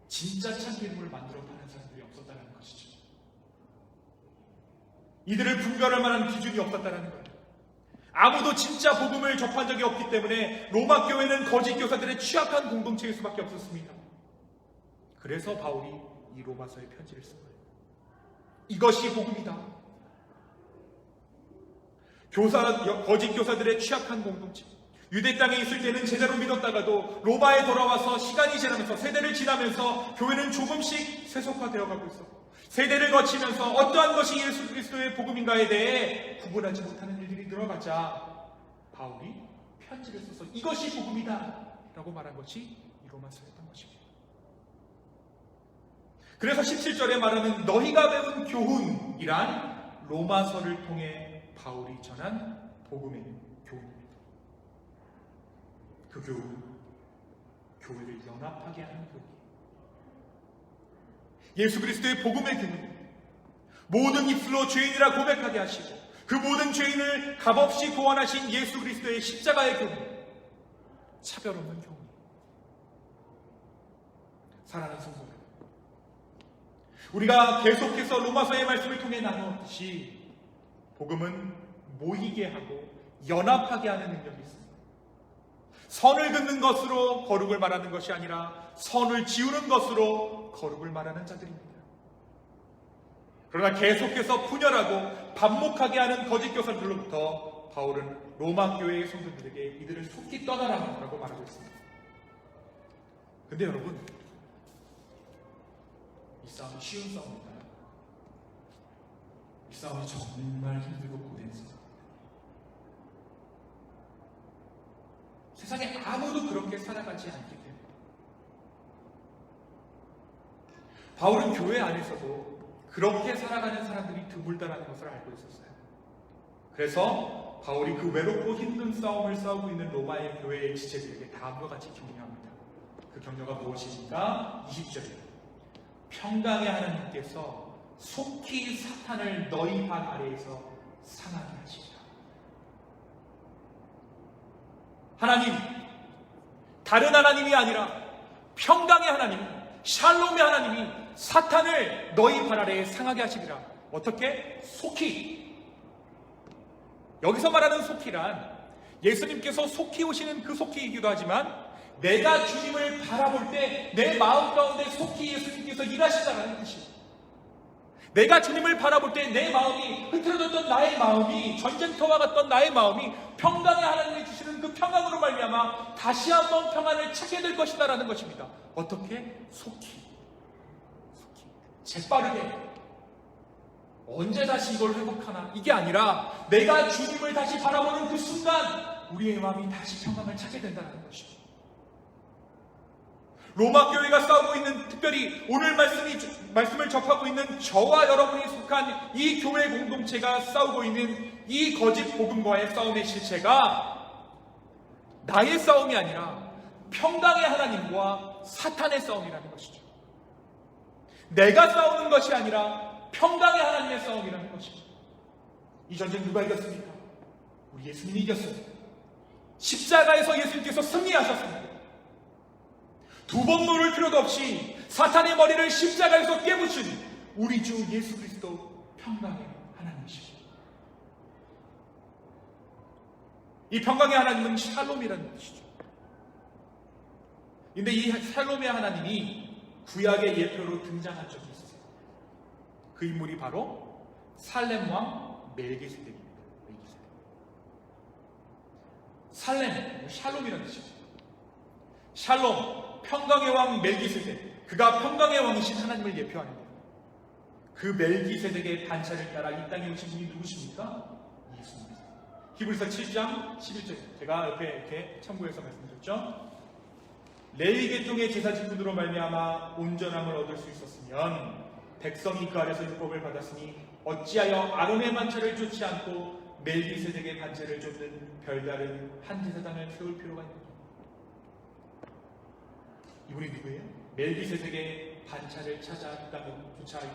진짜 참기름을 만들어 파는 사람들이 없었다는 것이죠. 이들을 분별할 만한 기준이 없었다는 거예요. 아무도 진짜 복음을 접한 적이 없기 때문에 로마 교회는 거짓 교사들의 취약한 공동체일 수밖에 없었습니다. 그래서 바울이 이 로마서의 편지를 쓴 거예요. 이것이 복음이다. 거짓 교사들의 취약한 공동체. 유대 땅에 있을 때는 제대로 믿었다가도 로마에 돌아와서 시간이 지나면서, 세대를 지나면서 교회는 조금씩 세속화되어 가고 있었고, 세대를 거치면서 어떠한 것이 예수 그리스도의 복음인가에 대해 구분하지 못하는 일들이 늘어가자 바울이 편지를 써서 이것이 복음이다 라고 말한 것이 이 로마서였던 것입니다. 그래서 17절에 말하는 너희가 배운 교훈이란 로마서를 통해 바울이 전한 복음의 교훈입니다. 그 교훈은 교회를 연합하게 하는 교훈이에요. 예수 그리스도의 복음의 교훈은 모든 입술로 죄인이라 고백하게 하시고 그 모든 죄인을 값없이 구원하신 예수 그리스도의 십자가의 교훈, 차별 없는 교훈이에요. 사랑하는 성도 여러분, 우리가 계속해서 로마서의 말씀을 통해 나누었듯이 복음은 모이게 하고 연합하게 하는 능력이 있습니다. 선을 긋는 것으로 거룩을 말하는 것이 아니라 선을 지우는 것으로 거룩을 말하는 자들입니다. 그러나 계속해서 분열하고 반목하게 하는 거짓 교사들로부터 바울은 로마 교회의 성도들에게 이들을 속히 떠나라고 말하고 있습니다. 근데 여러분, 이 싸움이 쉬운 싸움인가요? 이 싸움이 정말 힘들고 고된 싸움. 세상에 아무도 그렇게 살아가지 않기 때문에 바울은 교회 안에서도 그렇게 살아가는 사람들이 드물다라는 것을 알고 있었어요. 그래서 바울이 그 외롭고 힘든 싸움을 싸우고 있는 로마의 교회의 지체들에게 다음과 같이 격려합니다. 그 격려가 무엇입니까? 20절에 평강의 하나님께서 속히 사탄을 너희 발 아래에서 상하게 하시리라. 하나님, 다른 하나님이 아니라 평강의 하나님, 샬롬의 하나님이 사탄을 너희 발 아래에 상하게 하시리라. 어떻게? 속히. 여기서 말하는 속히란 예수님께서 속히 오시는 그 속히이기도 하지만 내가 주님을 바라볼 때 내 마음 가운데 속히 예수님께서 일하시다라는 뜻이에요. 내가 주님을 바라볼 때 내 마음이 흐트러졌던 나의 마음이, 전쟁터와 같던 나의 마음이 평강의 하나님이 주시는 그 평강으로 말미암아 다시 한번 평안을 찾게 될 것이다라는 것입니다. 어떻게? 속히. 재빠르게. 언제 다시 이걸 회복하나? 이게 아니라 내가 주님을 다시 바라보는 그 순간 우리의 마음이 다시 평강을 찾게 된다는 것입니다. 로마 교회가 싸우고 있는, 특별히 오늘 말씀을 접하고 있는 저와 여러분이 속한 이 교회 공동체가 싸우고 있는 이 거짓 복음과의 싸움의 실체가 나의 싸움이 아니라 평강의 하나님과 사탄의 싸움이라는 것이죠. 내가 싸우는 것이 아니라 평강의 하나님의 싸움이라는 것입니다. 이 전쟁 누가 이겼습니까? 우리 예수님이 이겼어요. 십자가에서 예수님께서 승리하셨습니다. 두 번 물을 필요도 없이 사탄의 머리를 십자가에서 깨부신 우리 주 예수 그리스도 평강의 하나님이십니다. 이 평강의 하나님은 샬롬이라는 뜻이죠. 근데 이 샬롬의 하나님이 구약의 예표로 등장한 적이 있어요. 그 인물이 바로 살렘 왕 멜기세덱입니다. 살렘, 샬롬이라는 뜻이죠. 샬롬, 평강의 왕 멜기세덱. 그가 평강의 왕이신 하나님을 예표하는 거예요. 그 멜기세덱의 반차를 따라 이 땅에 오신 분이 누구십니까? 예수님입니다. 히브리서 7장 11절. 제가 옆에 이렇게 참고해서 말씀드렸죠. 레위 계통의 제사직분으로 말미암아 온전함을 얻을 수 있었으면 백성이 그 아래서 율법을 받았으니 어찌하여 아론의 반차를 쫓지 않고 멜기세덱의 반차를 쫓는 별다른 한 제사장을 세울 필요가 있는가? 이분이 누구예요? 멜기세덱의 반차를 찾아 이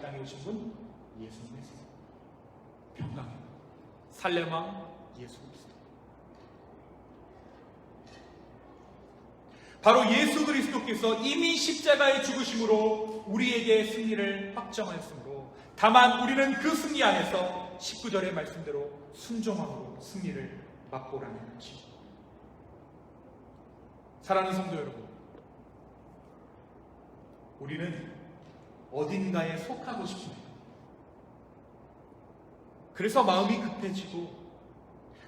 땅에 오신 분? 예수님이세요. 평강의 살렘왕 예수 그리스도. 바로 예수 그리스도께서 이미 십자가의 죽으심으로 우리에게 승리를 확정하였으므로 다만 우리는 그 승리 안에서 19절의 말씀대로 순종함으로 승리를 맛보라는 것이죠. 사랑하는 성도 여러분, 우리는 어딘가에 속하고 싶습니다. 그래서 마음이 급해지고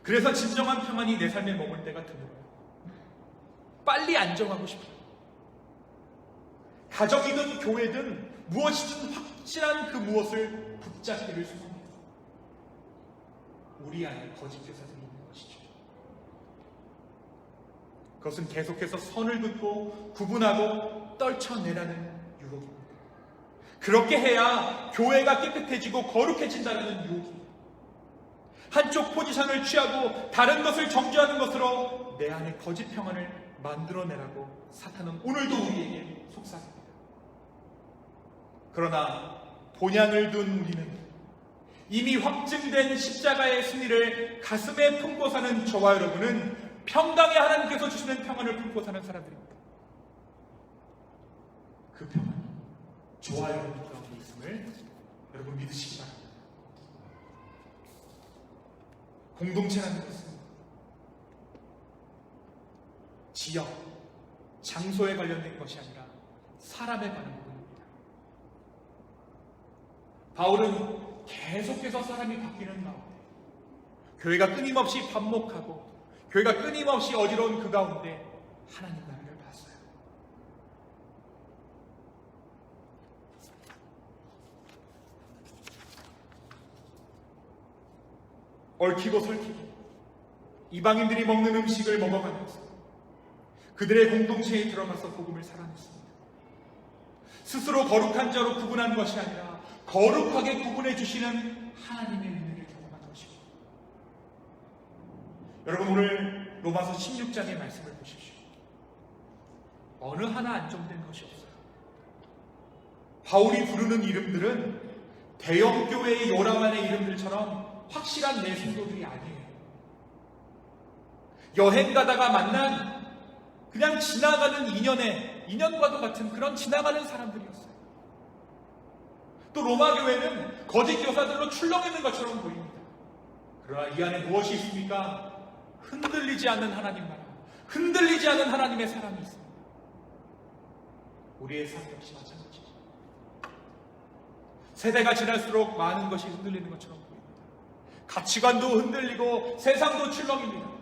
그래서 진정한 평안이 내 삶에 머물 때가 드물어요. 빨리 안정하고 싶어요. 가정이든 교회든 무엇이든 확실한 그 무엇을 붙잡기를 소망해요. 우리 안에 거짓 교사들이 있는 것이죠. 그것은 계속해서 선을 긋고 구분하고 떨쳐내라는 유혹입니다. 그렇게 해야 교회가 깨끗해지고 거룩해진다는 유혹입니다. 한쪽 포지션을 취하고 다른 것을 정죄하는 것으로 내 안에 거짓 평안을 만들어내라고 사탄은 오늘도 우리에게 속삭입니다. 그러나 본향을 둔 우리는 이미 확증된 십자가의 승리를 가슴에 품고 사는 저와 여러분은 평강의 하나님께서 주시는 평안을 품고 사는 사람들입니다. 그 평안이 저와 여러분 가운데 있음을 여러분 믿으시기 바랍니다. 공동체라는 것은 지역, 장소에 관련된 것이 아니라 사람에 관한 부분입니다. 바울은 계속해서 사람이 바뀌는 가운데 교회가 끊임없이 반목하고 교회가 끊임없이 어지러운 그 가운데 하나님 나라를 봤어요. 얽히고 설키고 이방인들이 먹는 음식을 먹어가면서 그들의 공동체에 들어가서 복음을 살아냈습니다. 스스로 거룩한 자로 구분한 것이 아니라 거룩하게 구분해 주시는 하나님의 은혜를 경험한 것입니다. 여러분 오늘 로마서 16장의 말씀을 보십시오. 어느 하나 안정된 것이 없어요. 바울이 부르는 이름들은 대형교회의 요람한의 이름들처럼 확실한 내성도들이 아니에요. 여행 가다가 만난 그냥 지나가는 인연과도 같은 그런 지나가는 사람들이었어요. 또 로마 교회는 거짓 교사들로 출렁이는 것처럼 보입니다. 그러나 이 안에 무엇이 있습니까? 흔들리지 않는 하나님 나라, 흔들리지 않는 하나님의 사랑이 있습니다. 우리의 삶 역시 마찬가지죠. 세대가 지날수록 많은 것이 흔들리는 것처럼 보입니다. 가치관도 흔들리고 세상도 출렁입니다.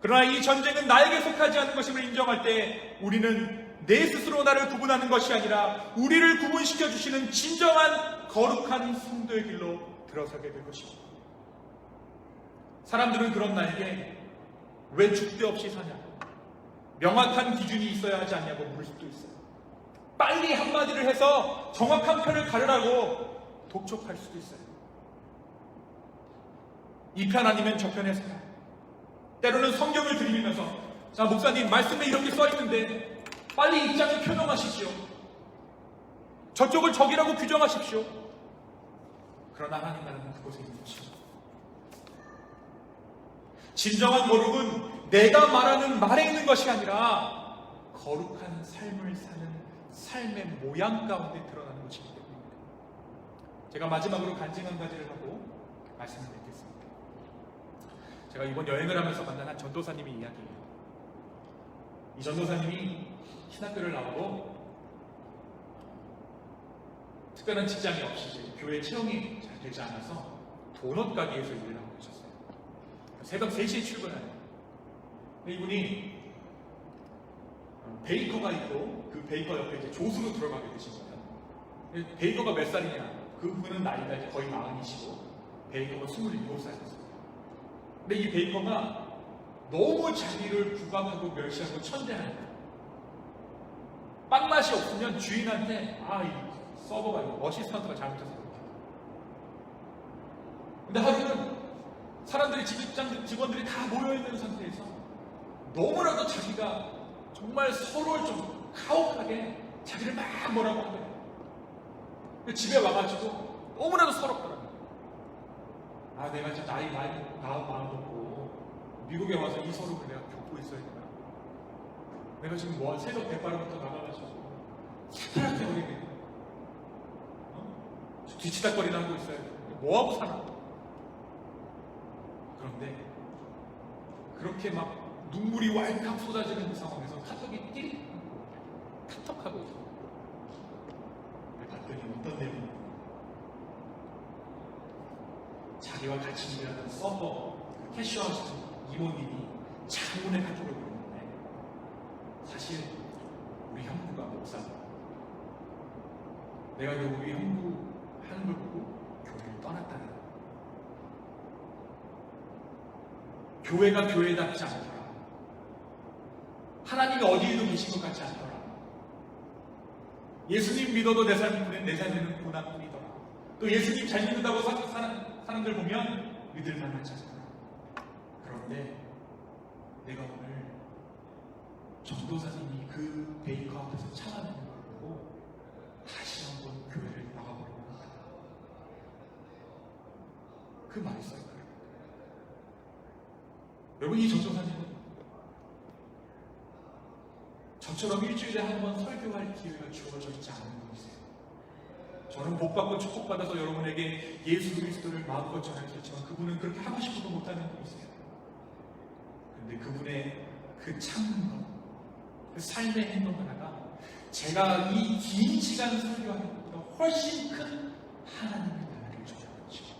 그러나 이 전쟁은 나에게 속하지 않은 것임을 인정할 때 우리는 내 스스로 나를 구분하는 것이 아니라 우리를 구분시켜 주시는 진정한 거룩한 성도의 길로 들어서게 될 것입니다. 사람들은 그런 나에게 왜 줏대 없이 사냐, 명확한 기준이 있어야 하지 않냐고 물을 수도 있어요. 빨리 한마디를 해서 정확한 편을 가르라고 독촉할 수도 있어요. 이 편 아니면 저 편에 서라. 때로는 성경을 들이면서 자 목사님 말씀에 이렇게 써있는데 빨리 입장을 표명하십시오. 저쪽을 적이라고 규정하십시오. 그러나 하나님 나라는 그곳에 있는 것입니다. 진정한 거룩은 내가 말하는 말에 있는 것이 아니라 거룩한 삶을 사는 삶의 모양 가운데 드러나는 것이기 때문입니다. 제가 마지막으로 간증 한 가지를 하고 말씀을 맺겠습니다. 제가 이번 여행을 하면서 만난 한 전도사님의 이야기예요. 이 전도사님이 신학교를 나오고 특별한 직장이 없이 교회 채용이 잘 되지 않아서 도넛 가게에서 일을 하고 계셨어요. 새벽 3시에 출근하는. 근데 이분이 베이커가 있고 그 베이커 옆에 이제 조수로 들어가게 되신 거예요. 베이커가 몇 살이냐? 그분은 나이가 이제 거의 40이시고 베이커가 27살이었어요. 근데 이 베이커가 너무 자기를 부각하고 멸시하고 천대하는 거예요. 빵맛이 없으면 주인한테 이 서버가 어시스턴트가 잘못해서 그렇게. 근데 하루는 사람들이 직원들이 다 모여있는 상태에서 너무나도 자기가 정말 서로를 좀 가혹하게 자기를 막 뭐라고 하더래요. 집에 와가지고 너무나도 서럽더라고요. 내가 진짜 나이 마음 먹고 미국에 와서 이 서름을 내가 겪고 있어야 되나? 내가 지금 새벽 백바람부터 나가가지고 새파랗게 어리게 뒤치다거리나 하고 있어야 돼. 뭐하고 사나? 그런데 그렇게 막 눈물이 왈칵 쏟아지는 그 상황에서 카톡이 띠릭 탁탁하고 봤더니 어떤 내용이 자기와 같이 일하는 서버 캐시어하시는 이모님이 장문의 카톡을 보냈는데 사실 우리 형부가 목사다. 내가 우리 형부 하는 걸 보고 교회를 떠났다는 거야. 교회가 교회답지 않더라. 하나님이 어디에도 계신 것 같지 않더라. 예수님 믿어도 내 삶에는 고난뿐이더라. 또 예수님 잘 믿는다고 사람들 보면 믿을 만하지 않더라. 그런데 내가 오늘 전도사님이 그 베이커 앞에서 참아내는 걸 보고 다시 한번 교회를 나가보려고 합니다. 그 말이 써있더라고요. 여러분, 이 전도사님은 저처럼 일주일에 한 번 설교할 기회가 주어져 있지 않은 분이세요. 저는 복받고 축복받아서 여러분에게 예수 그리스도를 마음껏 전할 수 있지만 그분은 그렇게 하고 싶어도 못하는 분이세요. 그런데 그분의 그 참는 것, 그 삶의 행동 하나가 제가 이 긴 시간 설교하는 것보다 훨씬 큰 하나님의 나라를 전하는 것이죠.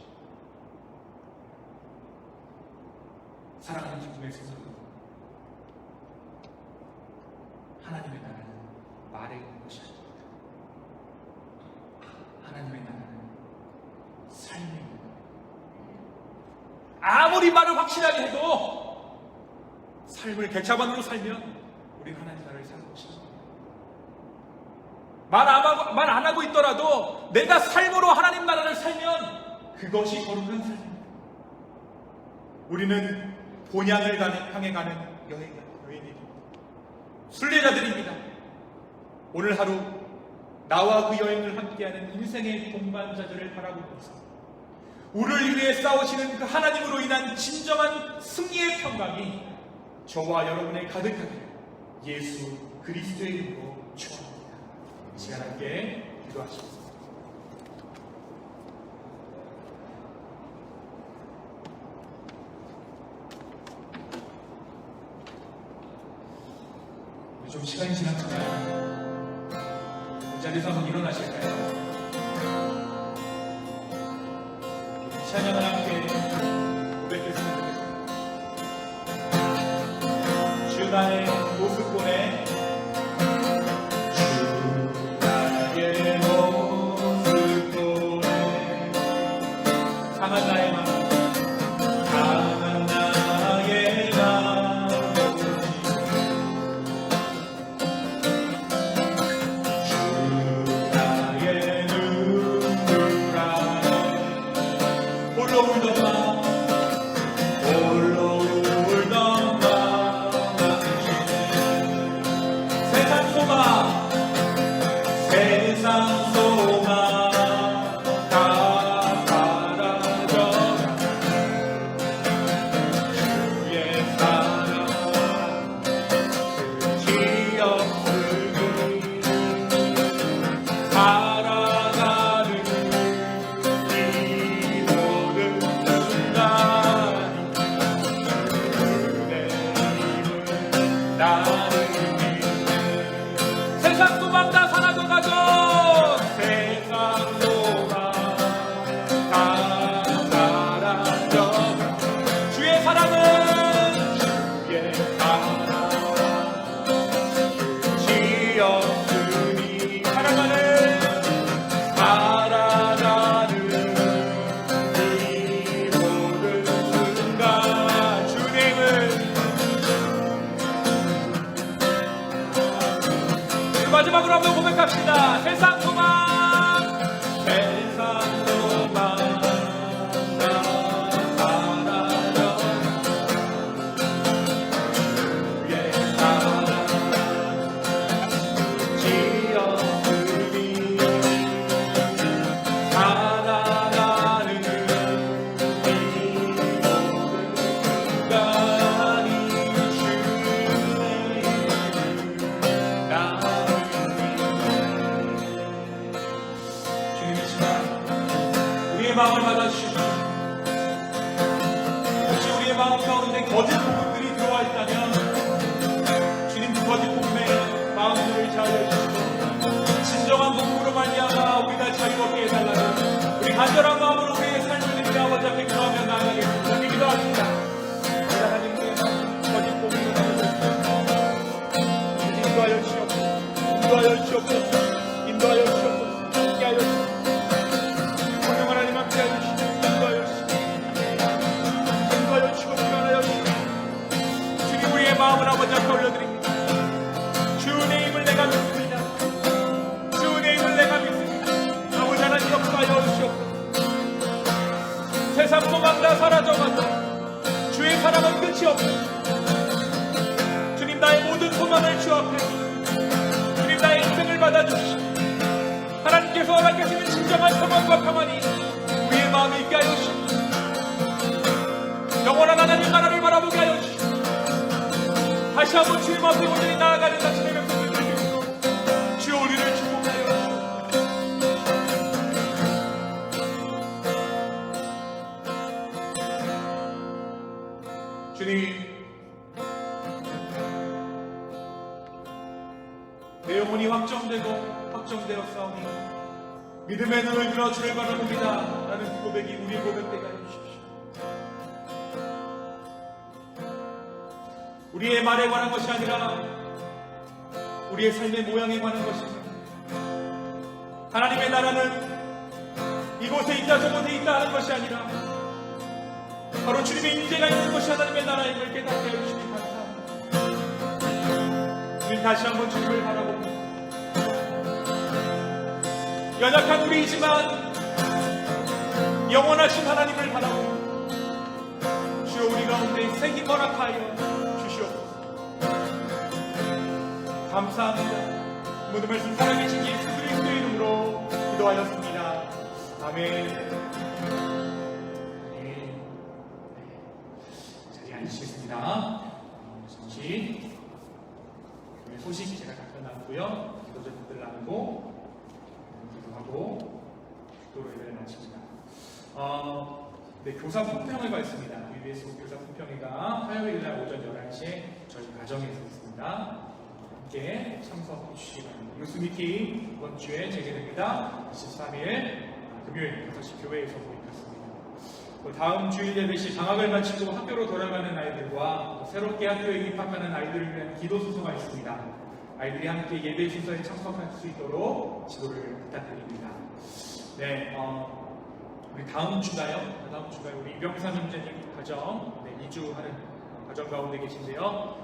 사랑하는 기쁨의 성도, 하나님의 나라는 말에 있는 것이 아닙니다. 하나님의 나라는 삶에 있는 겁니다. 아무리 말을 확실하게 해도 삶을 객차반으로 살면 우리는 하나님 나라를 사는 것입니다. 말 안 하고 있더라도 내가 삶으로 하나님 나라를 살면 그것이 거룩한 삶입니다. 우리는 본향을 향해 가는 여인입니다. 순례자들입니다. 오늘 하루 나와 그 여행을 함께하는 인생의 동반자들을 바라보면서 우리를 위해 싸우시는 그 하나님으로 인한 진정한 승리의 평강이 저와 여러분의 가득하기를 예수 그리스도의 이름으로 축원합니다. 이 시간 함께 기도하시겠습니다. 좀 시간이 지났잖아요. 이 자리에서 한번 일어나실까요? 찬양을 함께 고백했으면 좋겠습니다. 주 나의 모습보네, 주 나의 모습보네, 강한 나의 마음, 강한 나의 마음, 세상 소망 다 사라져가 주의 고백합시다. 세상 소망, 세상 소망 나 사랑하여 주의 사랑 지었으니 살아가는 이 모든 순간이 주의 나를 주님 이 시간 우리의 마음을 받아주시고 혹시 우리의 마음 가운데 거짓 복음들이 들어와 있다면 주님 그 거짓 복음에 마음들을 자유해 주시고 진정한 복음으로 말미암아 우리 다 자유롭게 해달라는 우리 간절한 마음으로 우리의 삶을 드리며 아버지 앞에 기도하며 나아가겠습니다. 주님 기도합니다. 하나님의 거짓 복음으로 인도하여 주시옵소서. 인도하여 주시옵소서. 인도하여 주시옵소서. 함께하여 주시옵소서. 성령 하나님 함께하여 주시옵소서. 인도하여 주시옵소서. 인도하여 주시고 평안하여 주시옵소서. 주님 우리의 마음을 아버지 앞에 올려드립니다. 주의 힘을 내가 믿습니다. 주의 힘을 내가 믿습니다. 아버지 하나님 역사하여 주시옵소서. 세상 소망 다 사라져가도 주의 사랑은 끝이 없습니다. 주님 나의 모든 소망을 주 앞에 주님 나의 인생을 받아주시고 하나님께서 허락하시는 진정한 소망과 평안이 우리의 마음에 있게 하여 주시고 영원한 하나님 나라를 바라보게 하여 주시고 다시 한번 주님 앞에 온전히 나아가는 자신의 명성을 드리고 주여 우리를 축복하여 주시고 주님 내 영혼이 확정되었사오니 믿음의 눈을 들어 주를 바라봅니다 라는 고백이 우리의 고백되게 하여 주십시오. 우리의 말에 관한 것이 아니라 우리의 삶의 모양에 관한 것입니다. 하나님의 나라는 이곳에 있다 저곳에 있다 하는 것이 아니라 바로 주님의 인재가 있는 것이 하나님의 나라임을 깨닫게 하여 주시니 감사합니다. 주님 다시 한번 주님을 바라봅니다. 연약한 우리이지만 영원하신 하나님을 바라봅니다. 주여 우리 가운데 새 힘 허락하여 주시옵소서. 감사합니다. 모든 말씀 살아계신 예수 그리스도의 이름으로 기도하였습니다. 아멘. 앉으시겠습니다. 잠시 소식 제가 잠깐 나누고요. 기도 제목들 나누고 기도하고 기도로 예배를 마칩니다. 네, 교사 품평회가 있습니다. UBS 교사 품평회가 화요일 날 오전 11시에 저희 가정에서 있습니다. 함께 참석해 주시기 바랍니다. 뉴스 미팅 이번 주에 재개됩니다. 23일 금요일 5시 교회에서 모이겠습니다. 다음 주일 예배 시 방학을 마치고 학교로 돌아가는 아이들과 새롭게 학교에 입학하는 아이들을 위한 기도 순서가 있습니다. 아이들이 함께 예배 순서에 참석할 수 있도록 지도를 부탁드립니다. 네, 우리 다음 주가요 우리 이병삼 형제님 가정 2주 하는 가정 가운데 계신데요.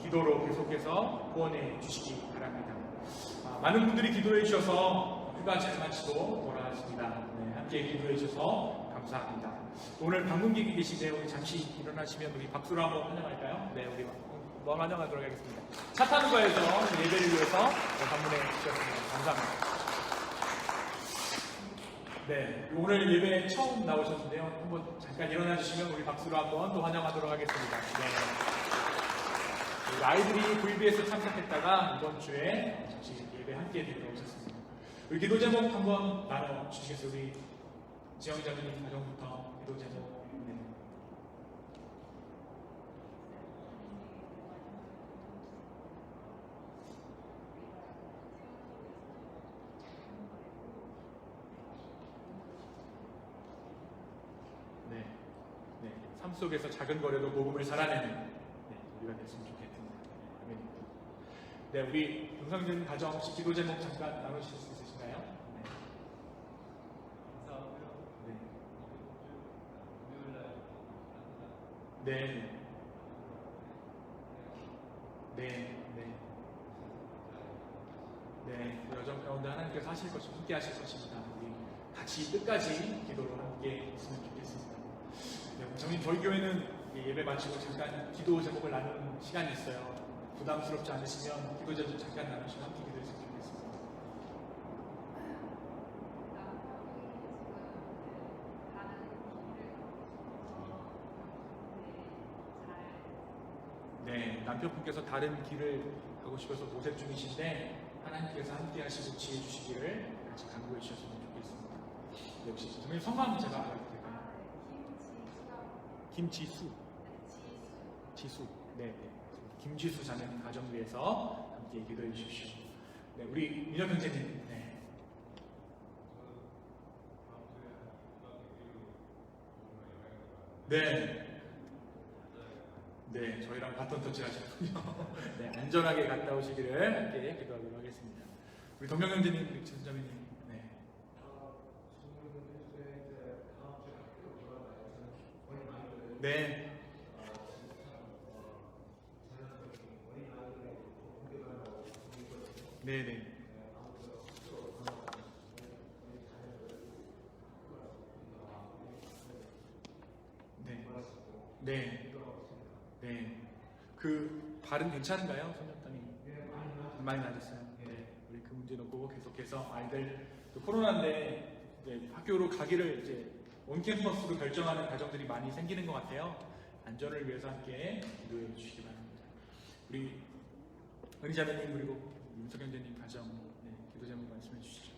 기도로 계속해서 후원해 주시기 바랍니다. 많은 분들이 기도해 주셔서 휴가 잘 마치고 돌아왔습니다. 네, 함께 기도해 주셔서 감사합니다. 오늘 방문객이 계신데요. 우리 잠시 일어나시면 우리 박수로 한번 환영할까요? 네, 우리 한번 환영하도록 하겠습니다. 차 타는 거에서 예배를 위해서 방문해 주셨습니다. 감사합니다. 네, 오늘 예배 처음 나오셨는데요. 한번 잠깐 일어나 주시면 우리 박수로 한번 또 환영하도록 하겠습니다. 네. 우리 아이들이 VBS 참석했다가 이번 주에 잠시 예배 함께 드리러 오셨습니다. 우리 기도 제목 한번 나눠 주시겠어요? 우리 지영자님 가정부터 기도 제목. 네. 네. 삶 속에서 작은 거래도 복음을 살아내는 우리가 됐으면 좋겠습니다. 네, 우리 동상준 가정 혹시 기도 제목 잠깐 나누실 수 있으신가요? 네. 네. 네. 네. 네. 하나님께서 함께 하실 것입니다. 우리 같이 끝까지 기도로 함께 했으면 좋겠습니다. 네, 장님, 저희 교회는 예배 마치고 잠깐 기도 제목을 나누는 시간이 있어요. 부담스럽지 않으시면 기도 제목 잠깐 나누시면 함께 기도했으면 좋겠습니다. 네, 남편분께서 다른 길을 가고 싶어서 모색 중이신데 하나님께서 함께 하시고 지혜 주시기를 같이 간구해 주셨으면 좋겠습니다. 네, 혹시 선생님 성함 제가 알아도 될까요? 김지수. 지수. 네, 네. 김지수 자매님 가정 위해서 함께 기도해 주십시오. 네, 우리 민혁 형제님. 네. 네. 네, 저희랑 바톤 터치를 하셨군요. 네, 안전하게 갔다 오시기를 함께 기도하도록 하겠습니다. 우리 동명 형제님, 우리 지수자매님. 네. 네. 네, 네. 네. 네. 네. 그 발은 괜찮은가요, 손녀딸이? 많이 나아졌어요. 네. 우리 그 문제 놓고 계속해서 아이들 또 코로나인데 이제 학교로 가기를 이제 온 캠퍼스로 결정하는 가정들이 많이 생기는 것 같아요. 안전을 위해서 함께 기도해 주시기 바랍니다. 우리 은희자매님 그리고 윤석현재님 가정 네, 기도 제목 말씀해 주시죠.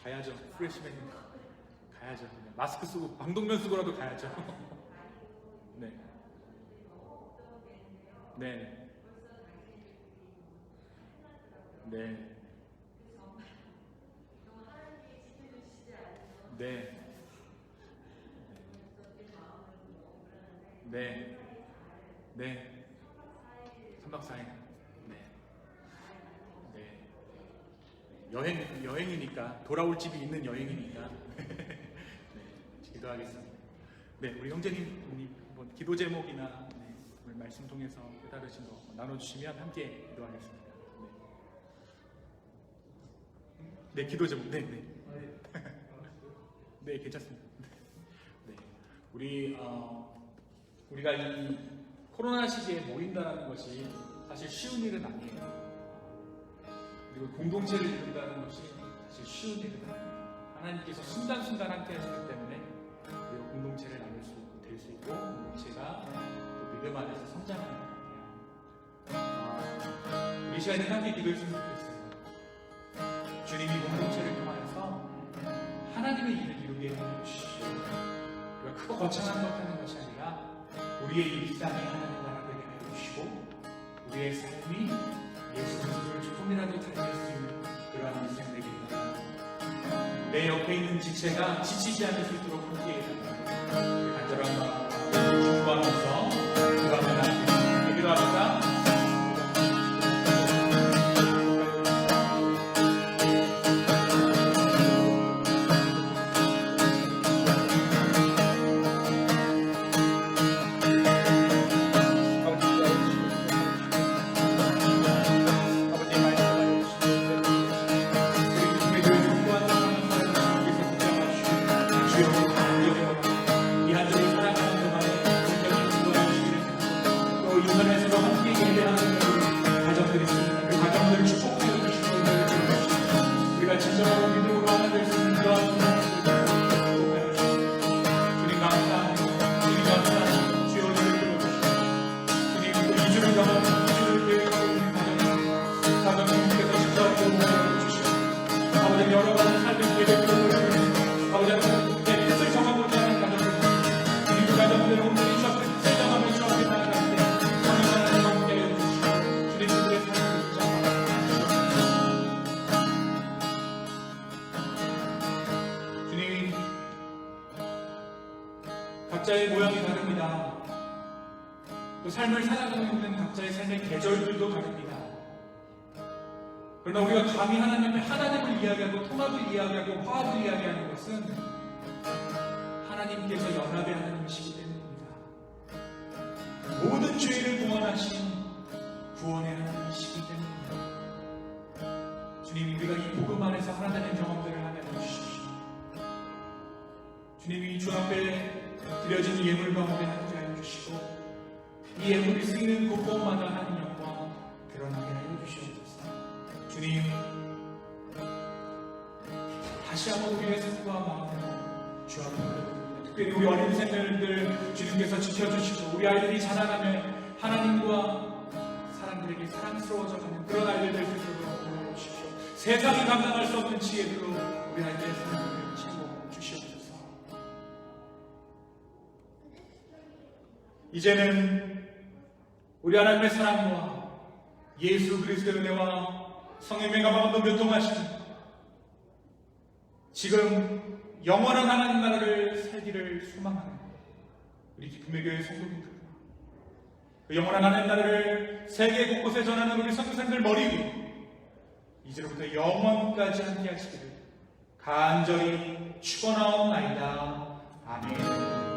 가야죠. 프레시맨 가야죠. 그냥 마스크 쓰고 방독면 쓰고라도 가야죠. 네. 네. 네. 네. 네. 네. 3박 4일. 네. 네. 여행이니까 돌아올 집이 있는 여행이니까 네, 기도하겠습니다. 네, 우리 형제님 한번 기도 제목이나 네, 오늘 말씀 통해서 깨달으신 거 나눠주시면 함께 기도하겠습니다. 네, 기도 제목. 네, 네. 네, 괜찮습니다. 네, 우리가 이 코로나 시기에 모인다는 것이 사실 쉬운 일은 아니에요. 그리고 공동체를 이룬다는 것이 사실 쉬운 일은 아니에요. 하나님께서 순간순간 함께 하시기 때문에 우리가 공동체를 나눌 될 수 있고 공동체가 또 믿음 안에서 성장하는 것 같아요. 우리 시간에 함께 기도했으면 좋겠어요. 주님이 공동체를 통하여서 하나님의 일을 이루게 해주시오. 우리가 크고 거창한 것 하는 것이 아니라 우리의 일상이 하나님 나라 되게 해주시고 우리의 삶이 예수 그리스도를 조금이라도 닮을 수 있는 그러한 인생 되길 바랍니다. 내 옆에 있는 지체가 지치지 않을 수 있도록 함께 해달라고 간절한 마음으로 중보하면서 그 앞에 함께 기도합니다. 각자의 모양이 다릅니다. 또 삶을 살아가고 있는 각자의 삶의 계절들도 다릅니다. 그러나 우리가 감히 하나님을 이야기하고 통합을 이야기하고 화합을 이야기하는 것은 하나님께서 연합의 하나님이시기 때문입니다. 모든 죄를 구원하신 구원의 하나님이시기 때문입니다. 주님, 우리가 이 복음 안에서 하나 되는 경험들을 하게 해주십시오. 주님이 주 앞에 드려진 이 예물 가운데 하게 하여 주시고 이 예물이 쓰이는 곳곳마다 하나님 영광 드러나게 하여 주시옵소서. 주님, 다시 한번 우리의 삶과 마음으로 주 앞에 올려드립니다. 특별히 우리 어린 생들들 주님께서 지켜주시고 우리 아이들이 자라나면 하나님과 사람들에게 사랑스러워져가는 그런 아이들 될 수 있도록 도와주십시오. 세상이 감당할 수 없는 지혜로 우리 아이들의 삶을 채워 주시옵소서. 이제는 우리 하나님의 사랑과 예수 그리스도의 은혜와 성령의 감화감동 교통하시는 지금 영원한 하나님 나라를 살기를 소망하는 우리 기쁨의 교회 성도님들, 그 영원한 하나님 나라를 세계 곳곳에 전하는 우리 선교사님들 머리 위에 이제로부터 영원까지 함께 하시기를 간절히 축원하옵나이다. 아멘.